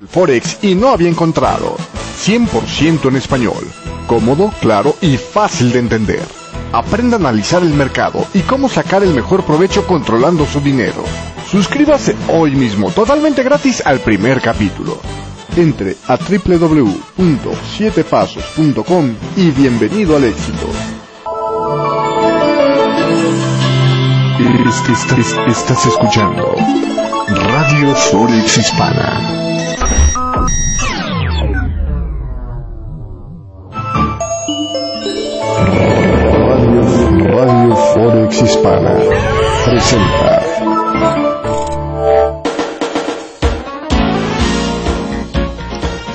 Forex y no había encontrado. 100% en español. Cómodo, claro y fácil de entender. Aprenda a analizar el mercado y cómo sacar el mejor provecho controlando su dinero. Suscríbase hoy mismo totalmente gratis al primer capítulo. Entre a www.7pasos.com y bienvenido al éxito. Estás escuchando Radio Forex Hispana. Radio Forex Hispana presenta.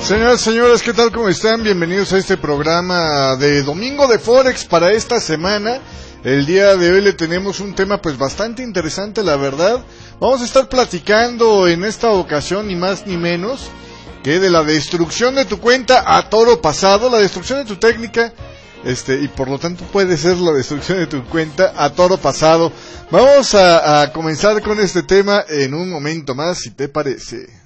Señoras y señores, ¿qué tal? ¿Cómo están? Bienvenidos a este programa de Domingo de Forex para esta semana. El día de hoy le tenemos un tema pues bastante interesante, la verdad. Vamos a estar platicando en esta ocasión, ni más ni menos, que de la destrucción de tu cuenta a toro pasado, la destrucción de tu técnica, y por lo tanto puede ser la destrucción de tu cuenta a toro pasado. Vamos a comenzar con este tema en un momento más, si te parece.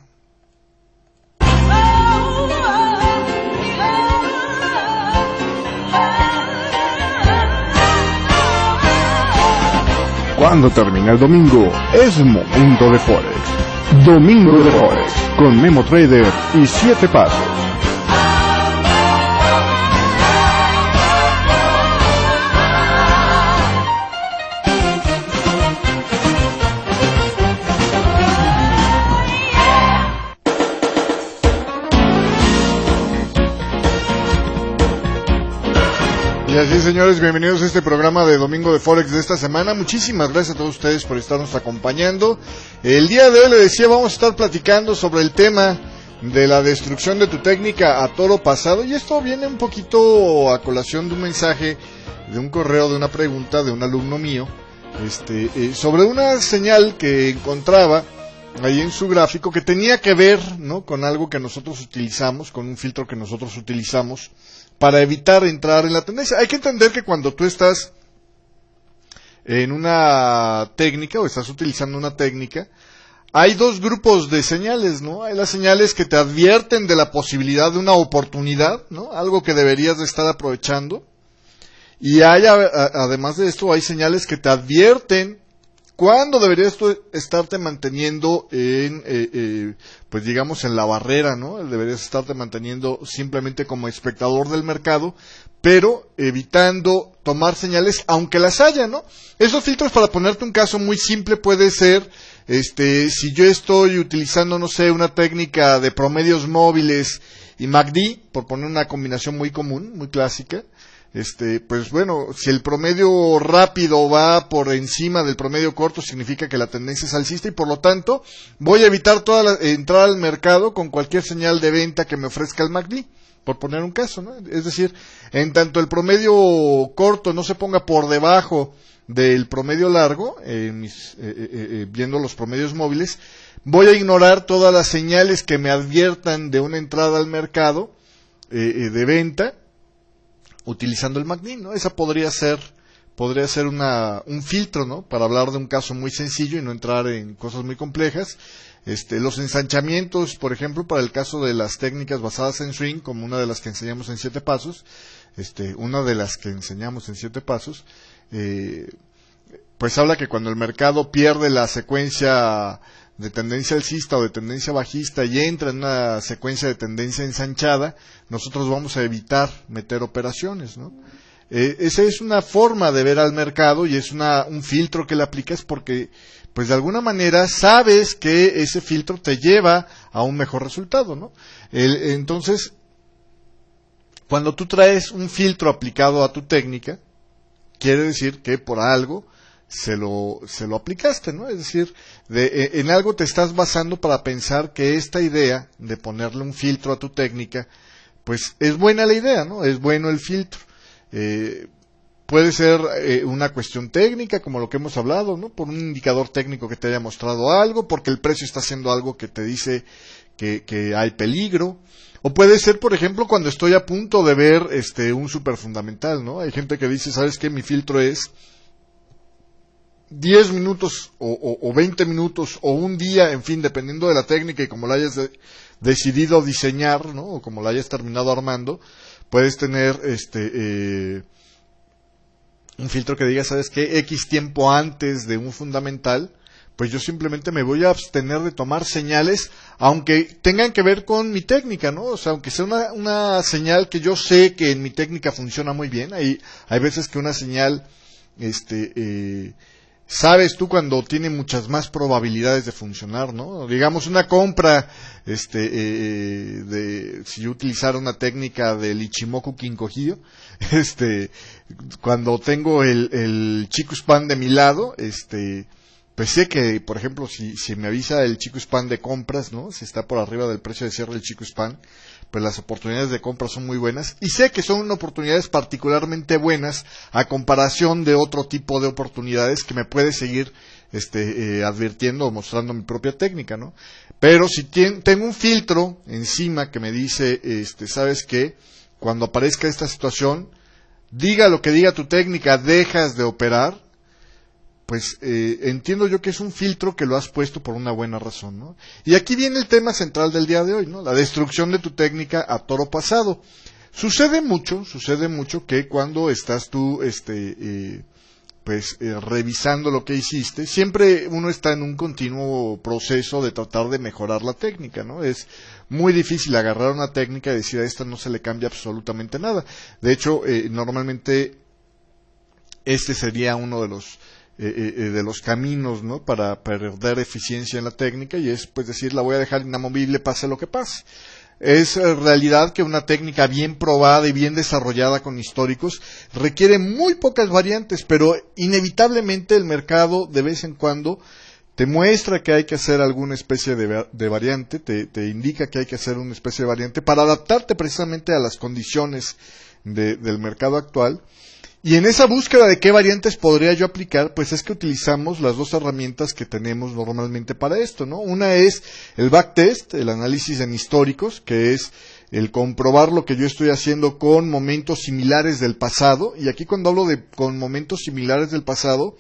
Cuando termina el domingo, es momento de Forex. Domingo de Forex, con Memo Trader y 7 Pasos. Y así, señores, bienvenidos a este programa de Domingo de Forex de esta semana. Muchísimas gracias a todos ustedes por estarnos acompañando. El día de hoy, le decía, vamos a estar platicando sobre el tema de la destrucción de tu técnica a toro pasado. Y esto viene un poquito a colación de un mensaje, de un correo, de una pregunta de un alumno mío, sobre una señal que encontraba ahí en su gráfico que tenía que ver, ¿no?, con algo que nosotros utilizamos, con un filtro que nosotros utilizamos para evitar entrar en la tendencia. Hay que entender que cuando tú estás en una técnica o estás utilizando una técnica, hay dos grupos de señales, ¿no? Hay las señales que te advierten de la posibilidad de una oportunidad, ¿no?, algo que deberías de estar aprovechando. Y hay, además de esto, hay señales que te advierten cuándo deberías estarte manteniendo en, pues digamos, en la barrera, ¿no? Deberías estarte manteniendo simplemente como espectador del mercado, pero evitando tomar señales, aunque las haya, ¿no? Esos filtros, para ponerte un caso muy simple, puede ser, si yo estoy utilizando, no sé, una técnica de promedios móviles y MACD, por poner una combinación muy común, muy clásica, pues bueno, si el promedio rápido va por encima del promedio corto, significa que la tendencia es alcista y por lo tanto voy a evitar entrar al mercado con cualquier señal de venta que me ofrezca el MACD, por poner un caso, ¿no? Es decir, en tanto el promedio corto no se ponga por debajo del promedio largo, viendo los promedios móviles, voy a ignorar todas las señales que me adviertan de una entrada al mercado de venta, utilizando el MACD, ¿no? Esa podría ser un filtro, ¿no?, para hablar de un caso muy sencillo y no entrar en cosas muy complejas. Los ensanchamientos, por ejemplo, para el caso de las técnicas basadas en swing, como una de las que enseñamos en 7 pasos, pues habla que cuando el mercado pierde la secuencia de tendencia alcista o de tendencia bajista y entra en una secuencia de tendencia ensanchada, nosotros vamos a evitar meter operaciones, ¿no? Esa es una forma de ver al mercado y es un filtro que le aplicas porque, pues de alguna manera, sabes que ese filtro te lleva a un mejor resultado, ¿no? Entonces, cuando tú traes un filtro aplicado a tu técnica, quiere decir que por algo se lo aplicaste, ¿no? Es decir, en algo te estás basando para pensar que esta idea de ponerle un filtro a tu técnica, pues es buena la idea, ¿no? Es bueno el filtro. Puede ser una cuestión técnica, como lo que hemos hablado, ¿no? Por un indicador técnico que te haya mostrado algo, porque el precio está haciendo algo que te dice que hay peligro. O puede ser, por ejemplo, cuando estoy a punto de ver un superfundamental, ¿no? Hay gente que dice, ¿sabes qué? Mi filtro es 10 minutos o 20 minutos o un día, en fin, dependiendo de la técnica y como la hayas decidido diseñar, ¿no? O como la hayas terminado armando, puedes tener un filtro que diga, ¿sabes qué? X tiempo antes de un fundamental, pues yo simplemente me voy a abstener de tomar señales, aunque tengan que ver con mi técnica, ¿no? O sea, aunque sea una señal que yo sé que en mi técnica funciona muy bien, hay veces que una señal, sabes tú cuando tiene muchas más probabilidades de funcionar, ¿no? Digamos una compra, si yo utilizara una técnica del Ichimoku Kinkohyo, cuando tengo el Chikuspan de mi lado, pues sé que, por ejemplo, si me avisa el Chikuspan de compras, ¿no? Si está por arriba del precio de cierre del Chikuspan, pues las oportunidades de compra son muy buenas. Y sé que son oportunidades particularmente buenas a comparación de otro tipo de oportunidades que me puede seguir advirtiendo o mostrando mi propia técnica, ¿no? Pero si tengo un filtro encima que me dice, ¿sabes qué? Cuando aparezca esta situación, diga lo que diga tu técnica, dejas de operar, pues entiendo yo que es un filtro que lo has puesto por una buena razón, ¿no? Y aquí viene el tema central del día de hoy, ¿no? La destrucción de tu técnica a toro pasado. Sucede mucho que cuando estás tú, revisando lo que hiciste, siempre uno está en un continuo proceso de tratar de mejorar la técnica, ¿no? Es muy difícil agarrar una técnica y decir a esta no se le cambia absolutamente nada. De hecho, normalmente este sería uno de los caminos, ¿no? Para perder eficiencia en la técnica, y es pues decir, la voy a dejar inamovible pase lo que pase. Es realidad que una técnica bien probada y bien desarrollada con históricos requiere muy pocas variantes, pero inevitablemente el mercado de vez en cuando te muestra que hay que hacer alguna especie de variante, te indica que hay que hacer una especie de variante para adaptarte precisamente a las condiciones del mercado actual. Y en esa búsqueda de qué variantes podría yo aplicar, pues es que utilizamos las dos herramientas que tenemos normalmente para esto, ¿no? Una es el backtest, el análisis en históricos, que es el comprobar lo que yo estoy haciendo con momentos similares del pasado. Y aquí cuando hablo de con momentos similares del pasado,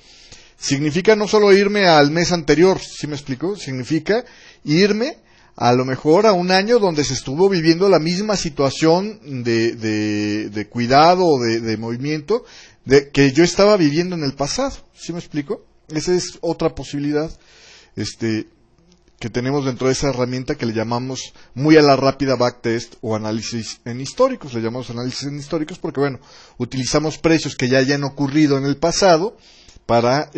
significa no solo irme al mes anterior, ¿sí me explico? Significa irme a lo mejor a un año donde se estuvo viviendo la misma situación de cuidado o de movimiento que yo estaba viviendo en el pasado. ¿Sí me explico? Esa es otra posibilidad que tenemos dentro de esa herramienta que le llamamos muy a la rápida backtest o análisis en históricos. Le llamamos análisis en históricos porque, bueno, utilizamos precios que ya hayan ocurrido en el pasado para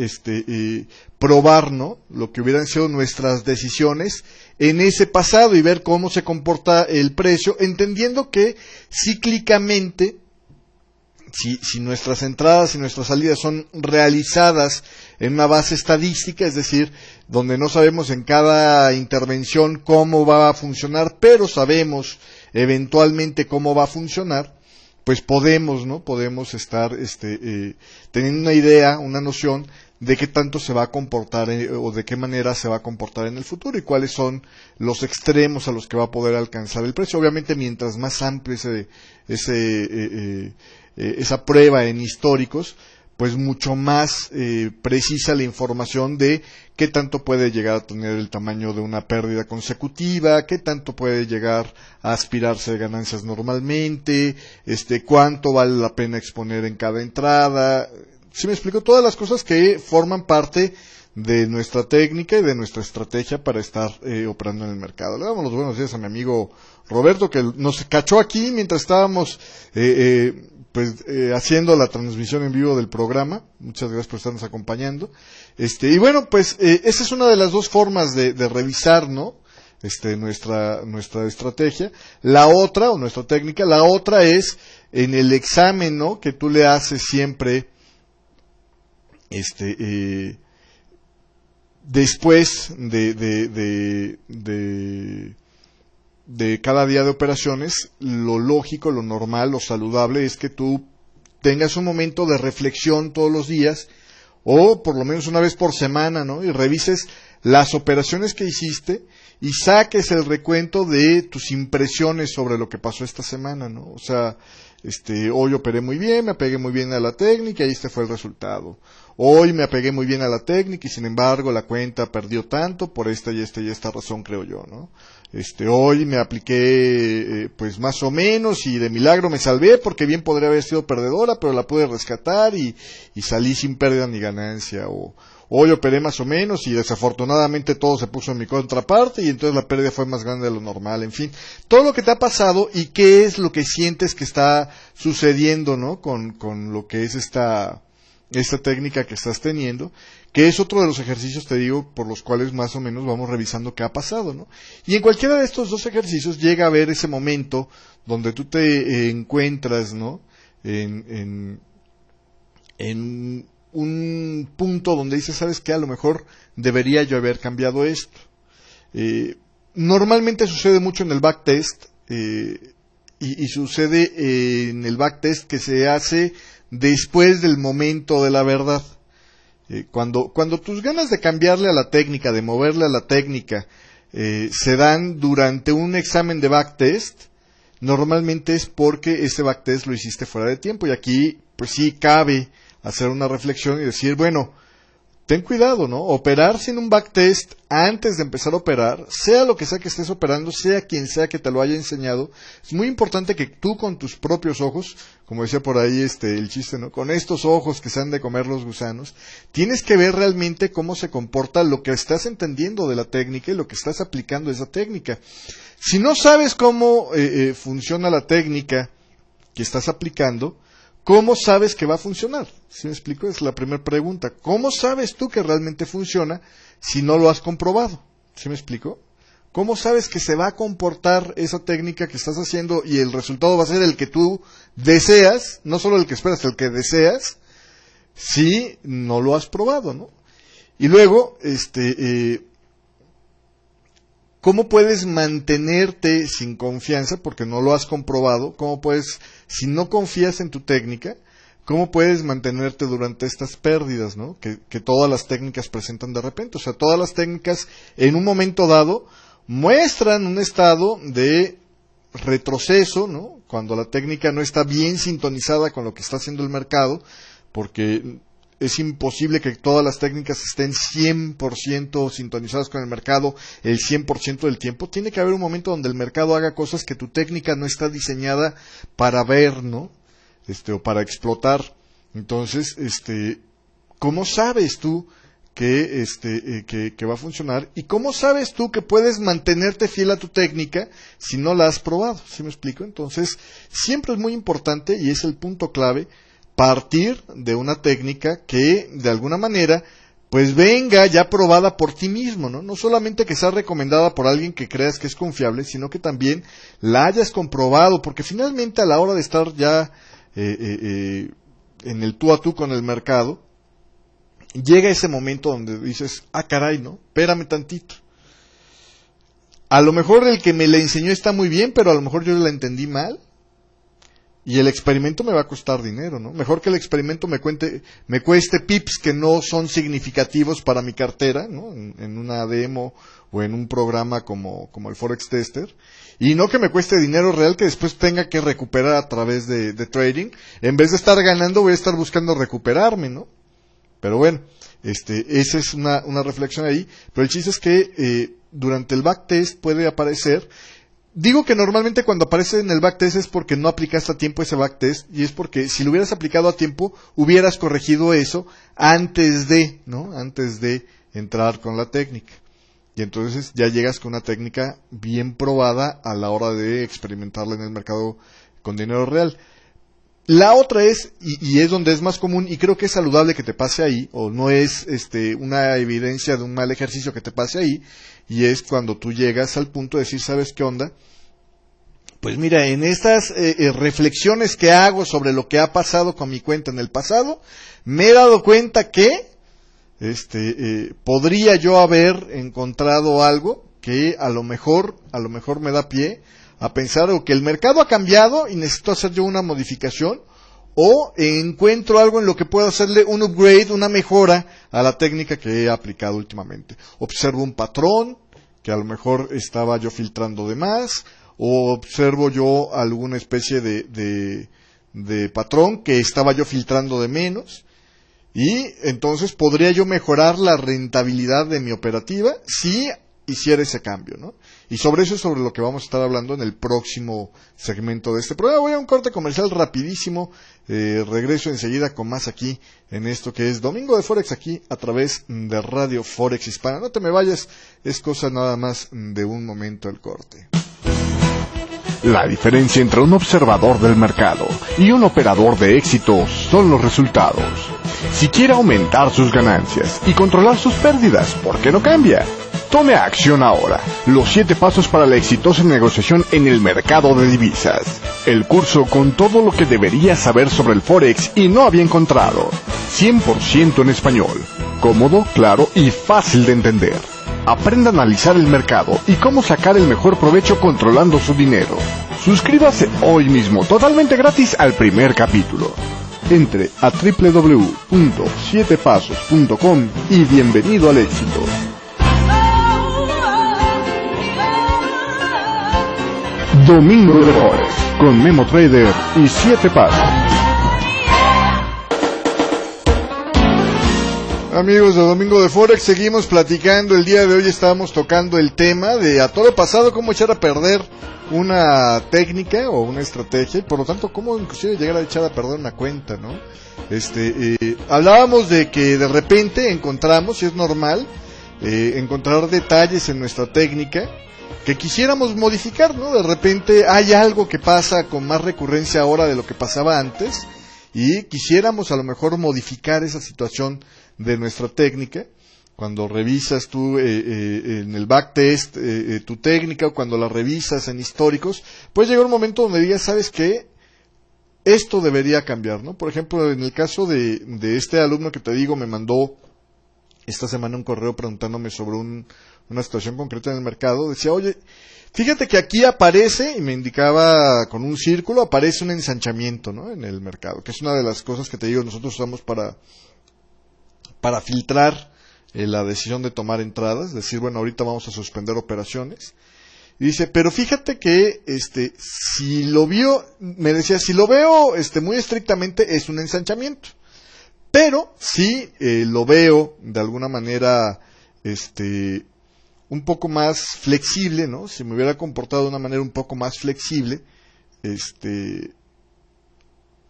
probar, ¿no?, lo que hubieran sido nuestras decisiones en ese pasado y ver cómo se comporta el precio, entendiendo que cíclicamente, si nuestras entradas y nuestras salidas son realizadas en una base estadística, es decir, donde no sabemos en cada intervención cómo va a funcionar, pero sabemos eventualmente cómo va a funcionar, pues podemos estar teniendo una idea, una noción de qué tanto se va a comportar o de qué manera se va a comportar en el futuro y cuáles son los extremos a los que va a poder alcanzar el precio. Obviamente, mientras más amplio esa prueba en históricos, pues mucho más precisa la información de qué tanto puede llegar a tener el tamaño de una pérdida consecutiva, qué tanto puede llegar a aspirarse de ganancias normalmente, cuánto vale la pena exponer en cada entrada. ¿Sí me explico? Todas las cosas que forman parte de nuestra técnica y de nuestra estrategia para estar operando en el mercado. Le damos los buenos días a mi amigo Roberto, que nos cachó aquí mientras estábamos haciendo la transmisión en vivo del programa. Muchas gracias por estarnos acompañando. Y bueno, pues esa es una de las dos formas de revisar, ¿no?, nuestra estrategia. La otra, o nuestra técnica, la otra es en el examen, ¿no?, que tú le haces siempre después de cada día de operaciones. Lo lógico, lo normal, lo saludable es que tú tengas un momento de reflexión todos los días, o por lo menos una vez por semana, ¿no?, y revises las operaciones que hiciste y saques el recuento de tus impresiones sobre lo que pasó esta semana, ¿no? O sea, hoy operé muy bien, me apegué muy bien a la técnica y este fue el resultado. Hoy me apegué muy bien a la técnica y sin embargo la cuenta perdió tanto por esta y esta razón, creo yo, ¿no? Hoy me apliqué pues más o menos y de milagro me salvé porque bien podría haber sido perdedora, pero la pude rescatar y salí sin pérdida ni ganancia. O hoy operé más o menos y desafortunadamente todo se puso en mi contraparte y entonces la pérdida fue más grande de lo normal. En fin, todo lo que te ha pasado y qué es lo que sientes que está sucediendo, ¿no? Con lo que es esta técnica que estás teniendo, que es otro de los ejercicios, te digo, por los cuales más o menos vamos revisando qué ha pasado, ¿no? Y en cualquiera de estos dos ejercicios llega a haber ese momento donde tú te encuentras, ¿no? En un punto donde dices, ¿sabes qué? A lo mejor debería yo haber cambiado esto. Normalmente sucede mucho en el backtest, y sucede en el backtest que se hace después del momento de la verdad. Cuando tus ganas de cambiarle a la técnica, de moverle a la técnica, se dan durante un examen de backtest, normalmente es porque ese backtest lo hiciste fuera de tiempo. Y aquí, pues sí, cabe hacer una reflexión y decir, bueno, ten cuidado, ¿no? Operar sin un backtest antes de empezar a operar, sea lo que sea que estés operando, sea quien sea que te lo haya enseñado, es muy importante que tú con tus propios ojos, como decía por ahí el chiste, ¿no? Con estos ojos que se han de comer los gusanos, tienes que ver realmente cómo se comporta lo que estás entendiendo de la técnica y lo que estás aplicando esa técnica. Si no sabes cómo funciona la técnica que estás aplicando, ¿cómo sabes que va a funcionar? ¿Sí me explico? Es la primera pregunta. ¿Cómo sabes tú que realmente funciona si no lo has comprobado? ¿Sí me explico? ¿Cómo sabes que se va a comportar esa técnica que estás haciendo y el resultado va a ser el que tú deseas, no solo el que esperas, el que deseas, si no lo has probado, ¿no? Y luego, ¿cómo puedes mantenerte sin confianza porque no lo has comprobado? ¿Cómo puedes, si no confías en tu técnica, cómo puedes mantenerte durante estas pérdidas, ¿no? Que todas las técnicas presentan de repente. O sea, todas las técnicas en un momento dado muestran un estado de retroceso, ¿no? Cuando la técnica no está bien sintonizada con lo que está haciendo el mercado, porque es imposible que todas las técnicas estén 100% sintonizadas con el mercado el 100% del tiempo. Tiene que haber un momento donde el mercado haga cosas que tu técnica no está diseñada para ver, ¿no? O para explotar. Entonces, ¿cómo sabes tú que va a funcionar? ¿Y cómo sabes tú que puedes mantenerte fiel a tu técnica si no la has probado? ¿Sí me explico? Entonces, siempre es muy importante, y es el punto clave, partir de una técnica que de alguna manera pues venga ya probada por ti mismo, ¿no? No solamente que sea recomendada por alguien que creas que es confiable, sino que también la hayas comprobado, porque finalmente a la hora de estar ya en el tú a tú con el mercado, llega ese momento donde dices, ah caray, ¿no? Espérame tantito. A lo mejor el que me la enseñó está muy bien, pero a lo mejor yo la entendí mal. Y el experimento me va a costar dinero, ¿no? Mejor que el experimento me cueste pips que no son significativos para mi cartera, ¿no? En una demo o en un programa como el Forex Tester. Y no que me cueste dinero real que después tenga que recuperar a través de trading. En vez de estar ganando, voy a estar buscando recuperarme, ¿no? Pero bueno, esa es una reflexión ahí. Pero el chiste es que durante el backtest puede aparecer. Digo que normalmente cuando aparece en el backtest es porque no aplicaste a tiempo ese backtest, y es porque si lo hubieras aplicado a tiempo, hubieras corregido eso antes de, ¿no? Antes de entrar con la técnica. Y entonces ya llegas con una técnica bien probada a la hora de experimentarla en el mercado con dinero real. La otra es, y es donde es más común, y creo que es saludable que te pase ahí, o no es una evidencia de un mal ejercicio que te pase ahí, y es cuando tú llegas al punto de decir, ¿sabes qué onda? Pues mira, en estas reflexiones que hago sobre lo que ha pasado con mi cuenta en el pasado, me he dado cuenta que podría yo haber encontrado algo que a lo mejor me da pie a pensar o que el mercado ha cambiado y necesito hacer yo una modificación, o encuentro algo en lo que puedo hacerle un upgrade, una mejora a la técnica que he aplicado últimamente. Observo un patrón que a lo mejor estaba yo filtrando de más, o observo yo alguna especie de patrón que estaba yo filtrando de menos, Y entonces podría yo mejorar la rentabilidad de mi operativa si hiciera ese cambio, ¿no? Y sobre eso es sobre lo que vamos a estar hablando en el próximo segmento de este programa. Voy a un corte comercial rapidísimo, regreso enseguida con más aquí en esto que es Domingo de Forex, aquí a través de Radio Forex Hispana. No te me vayas, es cosa nada más de un momento el corte. La diferencia entre un observador del mercado y un operador de éxito son los resultados. Si quiere aumentar sus ganancias y controlar sus pérdidas, ¿por qué no cambia? Tome acción ahora. Los 7 pasos para la exitosa negociación en el mercado de divisas. El curso con todo lo que debería saber sobre el Forex y no había encontrado. 100% en español. Cómodo, claro y fácil de entender. Aprenda a analizar el mercado y cómo sacar el mejor provecho controlando su dinero. Suscríbase hoy mismo, totalmente gratis al primer capítulo. Entre a www.7pasos.com y bienvenido al éxito. Domingo de Forex, con Memo Trader y 7 Pasos. Amigos de Domingo de Forex, seguimos platicando. El día de hoy estábamos tocando el tema de a toro pasado, cómo echar a perder una técnica o una estrategia, y por lo tanto cómo inclusive llegar a echar a perder una cuenta, ¿no? Hablábamos de que de repente encontramos, y es normal, encontrar detalles en nuestra técnica que quisiéramos modificar, ¿no? De repente hay algo que pasa con más recurrencia ahora de lo que pasaba antes, y quisiéramos a lo mejor modificar esa situación de nuestra técnica. Cuando revisas tú en el backtest tu técnica, o cuando la revisas en históricos, pues llega un momento donde digas, ¿sabes qué? Esto debería cambiar, ¿no? Por ejemplo, en el caso de este alumno que te digo, me mandó esta semana un correo preguntándome sobre una situación concreta en el mercado. Decía, oye, fíjate que aquí aparece, y me indicaba con un círculo, aparece un ensanchamiento, ¿no? En el mercado, que es una de las cosas que te digo, nosotros usamos para filtrar la decisión de tomar entradas, decir, bueno, ahorita vamos a suspender operaciones. Y dice, pero fíjate que si lo vio, me decía, si lo veo muy estrictamente es un ensanchamiento. Pero si lo veo de alguna manera un poco más flexible, ¿no? Si me hubiera comportado de una manera un poco más flexible,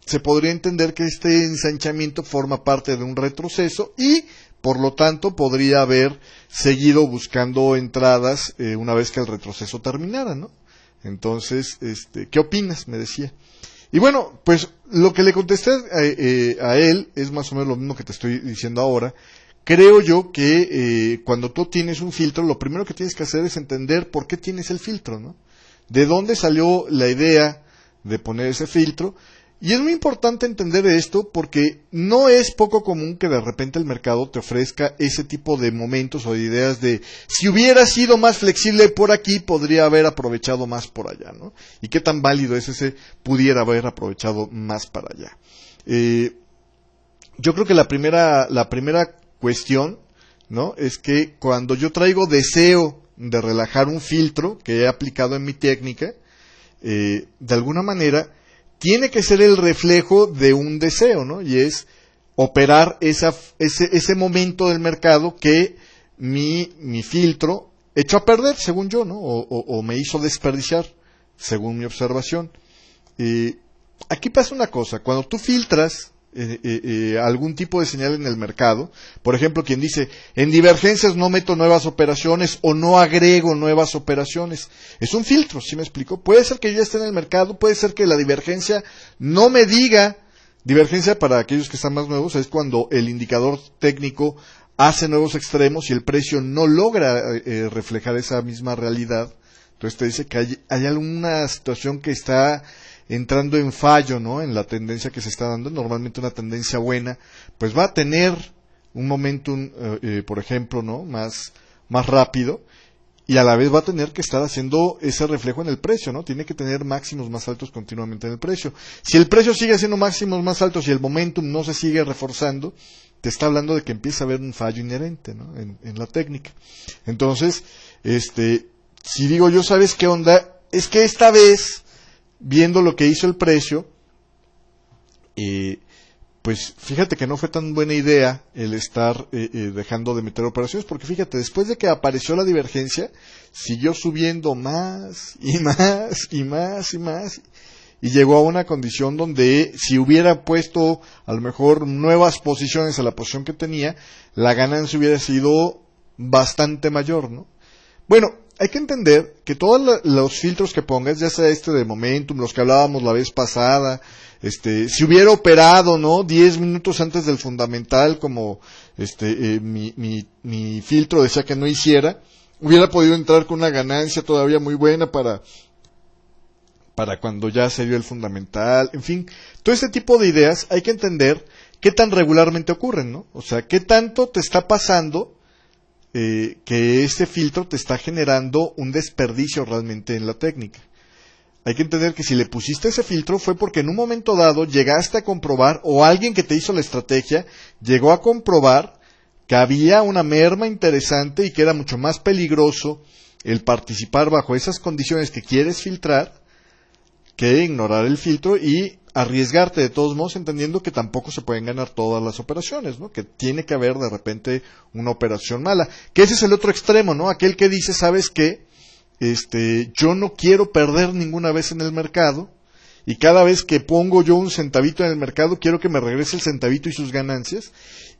se podría entender que este ensanchamiento forma parte de un retroceso y por lo tanto podría haber seguido buscando entradas una vez que el retroceso terminara, ¿no? Entonces, ¿qué opinas?, me decía. Y bueno, pues lo que le contesté a él es más o menos lo mismo que te estoy diciendo ahora. Creo yo que cuando tú tienes un filtro, lo primero que tienes que hacer es entender por qué tienes el filtro, ¿no? De dónde salió la idea de poner ese filtro. Y es muy importante entender esto porque no es poco común que de repente el mercado te ofrezca ese tipo de momentos o de ideas de si hubiera sido más flexible por aquí, podría haber aprovechado más por allá, ¿no? Y qué tan válido es ese pudiera haber aprovechado más para allá. Yo creo que la primera cuestión, ¿no? Es que cuando yo traigo deseo de relajar un filtro que he aplicado en mi técnica, de alguna manera tiene que ser el reflejo de un deseo, ¿no? Y es operar ese momento del mercado que mi filtro echó a perder, según yo, ¿no? O me hizo desperdiciar, según mi observación. Aquí pasa una cosa, cuando tú filtras algún tipo de señal en el mercado, por ejemplo, quien dice, en divergencias no meto nuevas operaciones o no agrego nuevas operaciones, es un filtro, ¿sí me explico? Puede ser que yo esté en el mercado, puede ser que la divergencia no me diga, divergencia para aquellos que están más nuevos, es cuando el indicador técnico hace nuevos extremos y el precio no logra reflejar esa misma realidad. Entonces te dice que hay alguna situación que está entrando en fallo, ¿no? En la tendencia que se está dando. Normalmente una tendencia buena, pues va a tener un momentum, por ejemplo, ¿no? Más rápido, y a la vez va a tener que estar haciendo ese reflejo en el precio, ¿no? Tiene que tener máximos más altos continuamente en el precio. Si el precio sigue haciendo máximos más altos y el momentum no se sigue reforzando, te está hablando de que empieza a haber un fallo inherente, ¿no? En la técnica. Entonces, si digo yo, ¿sabes qué onda? Es que esta vez, viendo lo que hizo el precio, pues fíjate que no fue tan buena idea el estar dejando de meter operaciones, porque fíjate, después de que apareció la divergencia, siguió subiendo más y más y más y más, y llegó a una condición donde si hubiera puesto a lo mejor nuevas posiciones a la posición que tenía, la ganancia hubiera sido bastante mayor, ¿no? Bueno, hay que entender que todos los filtros que pongas, ya sea este de momentum, los que hablábamos la vez pasada, si hubiera operado, ¿no? 10 minutos antes del fundamental, como mi filtro decía que no hiciera, hubiera podido entrar con una ganancia todavía muy buena para cuando ya se dio el fundamental. En fin, todo este tipo de ideas hay que entender qué tan regularmente ocurren, ¿no? O sea, qué tanto te está pasando que este filtro te está generando un desperdicio realmente en la técnica. Hay que entender que si le pusiste ese filtro fue porque en un momento dado llegaste a comprobar, o alguien que te hizo la estrategia llegó a comprobar que había una merma interesante y que era mucho más peligroso el participar bajo esas condiciones que quieres filtrar que ignorar el filtro y arriesgarte de todos modos, entendiendo que tampoco se pueden ganar todas las operaciones, ¿no? Que tiene que haber de repente una operación mala, que ese es el otro extremo, ¿no? Aquel que dice, ¿sabes qué? Yo no quiero perder ninguna vez en el mercado, y cada vez que pongo yo un centavito en el mercado, quiero que me regrese el centavito y sus ganancias,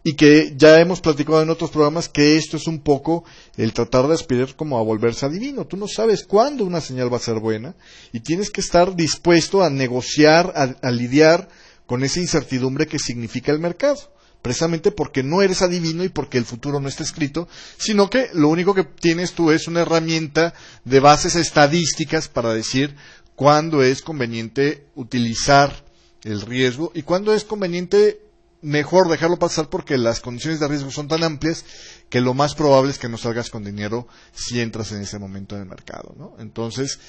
y que ya hemos platicado en otros programas que esto es un poco el tratar de aspirar como a volverse adivino. Tú no sabes cuándo una señal va a ser buena, y tienes que estar dispuesto a negociar, a lidiar con esa incertidumbre que significa el mercado, precisamente porque no eres adivino y porque el futuro no está escrito, sino que lo único que tienes tú es una herramienta de bases estadísticas para decir cuándo es conveniente utilizar el riesgo y cuándo es conveniente mejor dejarlo pasar, porque las condiciones de riesgo son tan amplias que lo más probable es que no salgas con dinero si entras en ese momento en el mercado, ¿no? Entonces,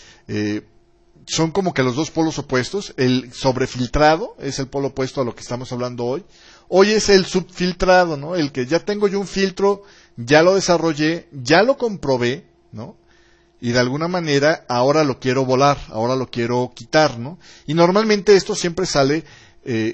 son como que los dos polos opuestos. El sobrefiltrado es el polo opuesto a lo que estamos hablando hoy. Hoy es el subfiltrado, ¿no? El que ya tengo yo un filtro, ya lo desarrollé, ya lo comprobé, ¿no? Y de alguna manera ahora lo quiero volar, ahora lo quiero quitar, ¿no? Y normalmente esto siempre sale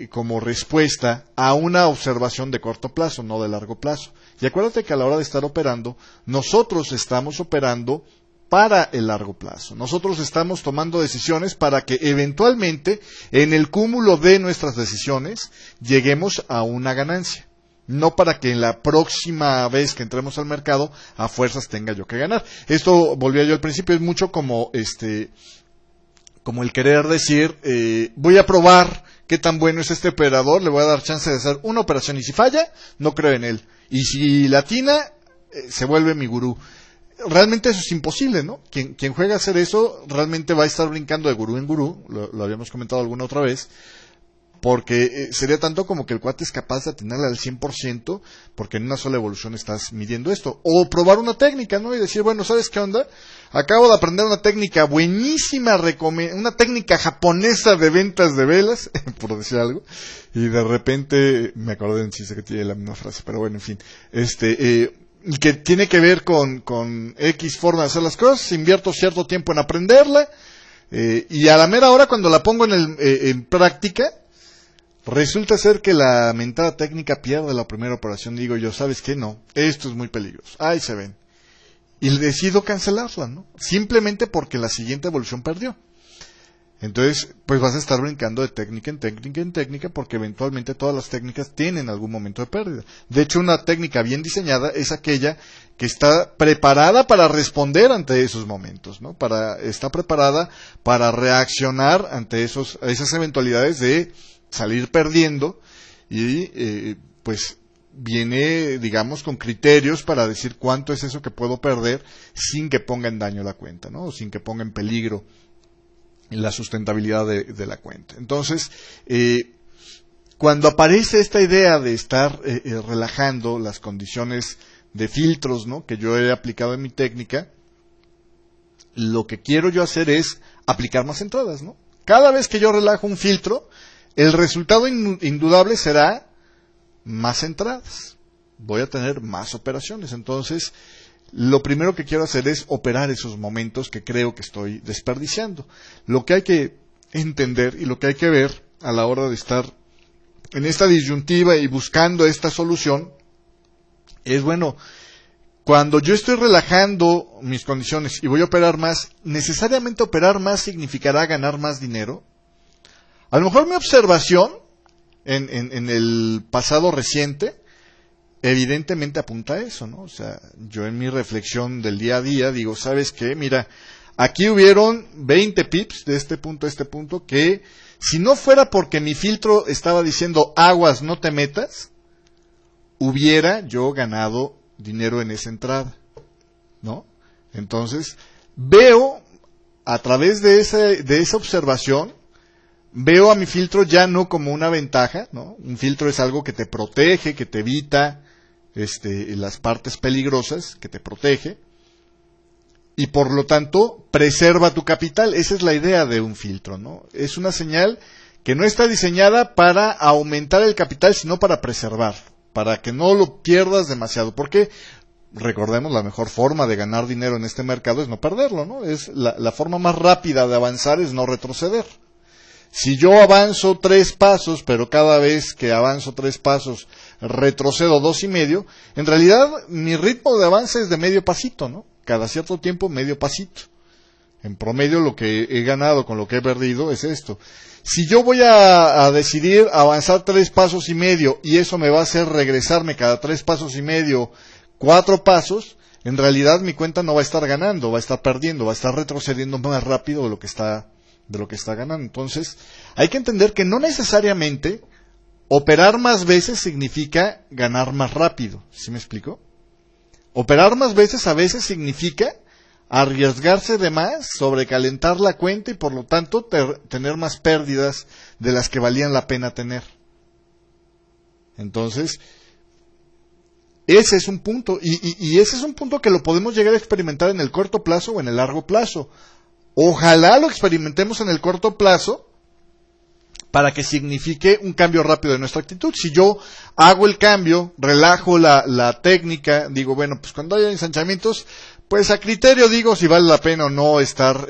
como respuesta a una observación de corto plazo, no de largo plazo. Y acuérdate que a la hora de estar operando, nosotros estamos operando para el largo plazo. Nosotros estamos tomando decisiones para que eventualmente, en el cúmulo de nuestras decisiones, lleguemos a una ganancia. No para que en la próxima vez que entremos al mercado, a fuerzas tenga yo que ganar. Esto, volvía yo al principio, es mucho como como el querer decir, voy a probar qué tan bueno es este operador, le voy a dar chance de hacer una operación, y si falla, no creo en él. Y si latina, se vuelve mi gurú. Realmente eso es imposible, ¿no? Quien juega a hacer eso realmente va a estar brincando de gurú en gurú, lo habíamos comentado alguna otra vez, porque sería tanto como que el cuate es capaz de atinarle al 100%, porque en una sola evolución estás midiendo esto. O probar una técnica, ¿no? Y decir, bueno, ¿sabes qué onda? Acabo de aprender una técnica buenísima, una técnica japonesa de ventas de velas, por decir algo, y de repente me acordé de un chiste que tiene la misma frase, pero bueno, en fin, que tiene que ver con X forma de hacer las cosas, invierto cierto tiempo en aprenderla, y a la mera hora cuando la pongo en práctica, resulta ser que la mentada técnica pierde la primera operación. Digo yo, ¿sabes qué? No, esto es muy peligroso. Ahí se ven. Y decido cancelarla, ¿no? Simplemente porque la siguiente evolución perdió. Entonces, pues vas a estar brincando de técnica en técnica en técnica, porque eventualmente todas las técnicas tienen algún momento de pérdida. De hecho, una técnica bien diseñada es aquella que está preparada para responder ante esos momentos, ¿no? Está preparada para reaccionar ante esas eventualidades de salir perdiendo, y pues viene, digamos, con criterios para decir cuánto es eso que puedo perder sin que ponga en daño la cuenta, ¿no? O sin que ponga en peligro la sustentabilidad de la cuenta. Entonces, cuando aparece esta idea de estar relajando las condiciones de filtros, ¿no?, que yo he aplicado en mi técnica, lo que quiero yo hacer es aplicar más entradas, ¿no? Cada vez que yo relajo un filtro, el resultado indudable será más entradas. Voy a tener más operaciones. Entonces, lo primero que quiero hacer es operar esos momentos que creo que estoy desperdiciando. Lo que hay que entender y lo que hay que ver a la hora de estar en esta disyuntiva y buscando esta solución, es bueno, cuando yo estoy relajando mis condiciones y voy a operar más, ¿necesariamente operar más significará ganar más dinero? A lo mejor mi observación en el pasado reciente evidentemente apunta a eso, ¿no? O sea, yo en mi reflexión del día a día digo, ¿sabes qué? Mira, aquí hubieron 20 pips de este punto a este punto que, si no fuera porque mi filtro estaba diciendo aguas, no te metas, hubiera yo ganado dinero en esa entrada, ¿no? Entonces, veo a través de esa observación, veo a mi filtro ya no como una ventaja, ¿no? Un filtro es algo que te protege, que te evita las partes peligrosas, que te protege, y por lo tanto preserva tu capital. Esa es la idea de un filtro, ¿no? Es una señal que no está diseñada para aumentar el capital, sino para preservar, para que no lo pierdas demasiado, porque recordemos, la mejor forma de ganar dinero en este mercado es no perderlo, ¿no? Es la forma más rápida de avanzar es no retroceder. Si yo avanzo 3 pasos, pero cada vez que avanzo 3 pasos retrocedo 2.5, en realidad mi ritmo de avance es de medio pasito, ¿no? Cada cierto tiempo medio pasito. En promedio lo que he ganado con lo que he perdido es esto. Si yo voy a decidir avanzar 3 pasos y medio y eso me va a hacer regresarme cada 3 pasos y medio 4 pasos, en realidad mi cuenta no va a estar ganando, va a estar perdiendo, va a estar retrocediendo más rápido de lo que está ganando. Entonces, hay que entender que no necesariamente operar más veces significa ganar más rápido. ¿Sí me explico? Operar más veces a veces significa arriesgarse de más, sobrecalentar la cuenta y por lo tanto tener más pérdidas de las que valían la pena tener. Entonces, ese es un punto, y ese es un punto que lo podemos llegar a experimentar en el corto plazo o en el largo plazo. Ojalá lo experimentemos en el corto plazo para que signifique un cambio rápido de nuestra actitud. Si yo hago el cambio, relajo la técnica, digo, bueno, pues cuando haya ensanchamientos, pues a criterio digo si vale la pena o no estar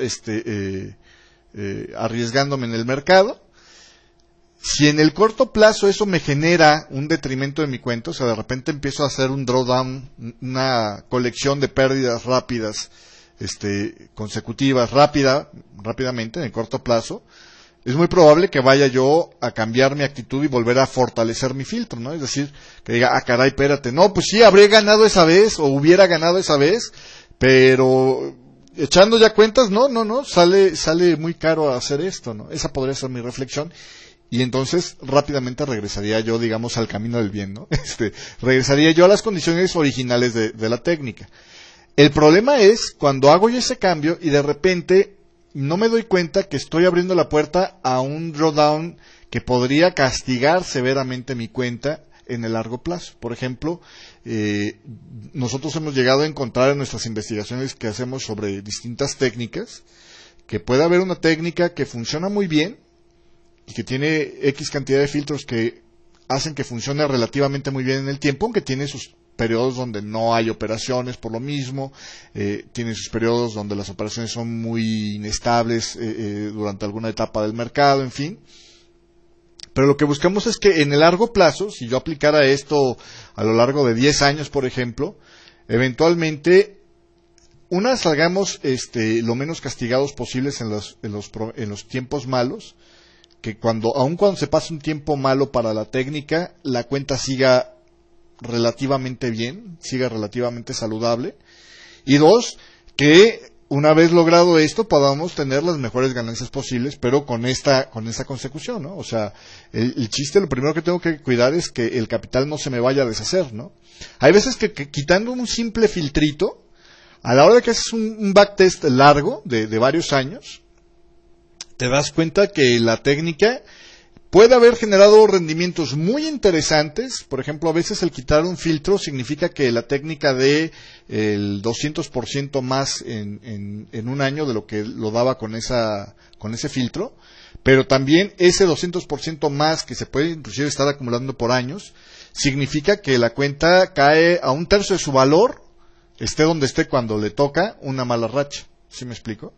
arriesgándome en el mercado. Si en el corto plazo eso me genera un detrimento de mi cuenta, o sea, de repente empiezo a hacer un drawdown, una colección de pérdidas rápidas, consecutivas, rápidamente, en el corto plazo, es muy probable que vaya yo a cambiar mi actitud y volver a fortalecer mi filtro, ¿no? Es decir, que diga, caray, espérate, no, pues sí, habré ganado esa vez, o hubiera ganado esa vez, pero echando ya cuentas, no, sale muy caro hacer esto, ¿no? Esa podría ser mi reflexión. Y entonces rápidamente regresaría yo, digamos, al camino del bien, ¿no? Regresaría yo a las condiciones originales de la técnica. El problema es cuando hago yo ese cambio y de repente no me doy cuenta que estoy abriendo la puerta a un drawdown que podría castigar severamente mi cuenta en el largo plazo. Por ejemplo, nosotros hemos llegado a encontrar en nuestras investigaciones que hacemos sobre distintas técnicas que puede haber una técnica que funciona muy bien y que tiene X cantidad de filtros que hacen que funcione relativamente muy bien en el tiempo, aunque tiene sus periodos donde no hay operaciones por lo mismo, tiene sus periodos donde las operaciones son muy inestables durante alguna etapa del mercado, en fin. Pero lo que buscamos es que en el largo plazo, si yo aplicara esto a lo largo de 10 años, por ejemplo, eventualmente, salgamos lo menos castigados posibles en los tiempos malos, que aun cuando se pase un tiempo malo para la técnica, la cuenta siga relativamente bien, siga relativamente saludable. Y 2, que una vez logrado esto podamos tener las mejores ganancias posibles, pero con esta consecución, ¿no? O sea, el chiste, lo primero que tengo que cuidar es que el capital no se me vaya a deshacer, ¿no? Hay veces que quitando un simple filtrito, a la hora de que haces un backtest largo de varios años, te das cuenta que la técnica puede haber generado rendimientos muy interesantes. Por ejemplo, a veces el quitar un filtro significa que la técnica dé el 200% más en un año de lo que lo daba con ese filtro, pero también ese 200% más que se puede inclusive estar acumulando por años, significa que la cuenta cae a 1/3 de su valor, esté donde esté cuando le toca una mala racha. ¿Sí me explico?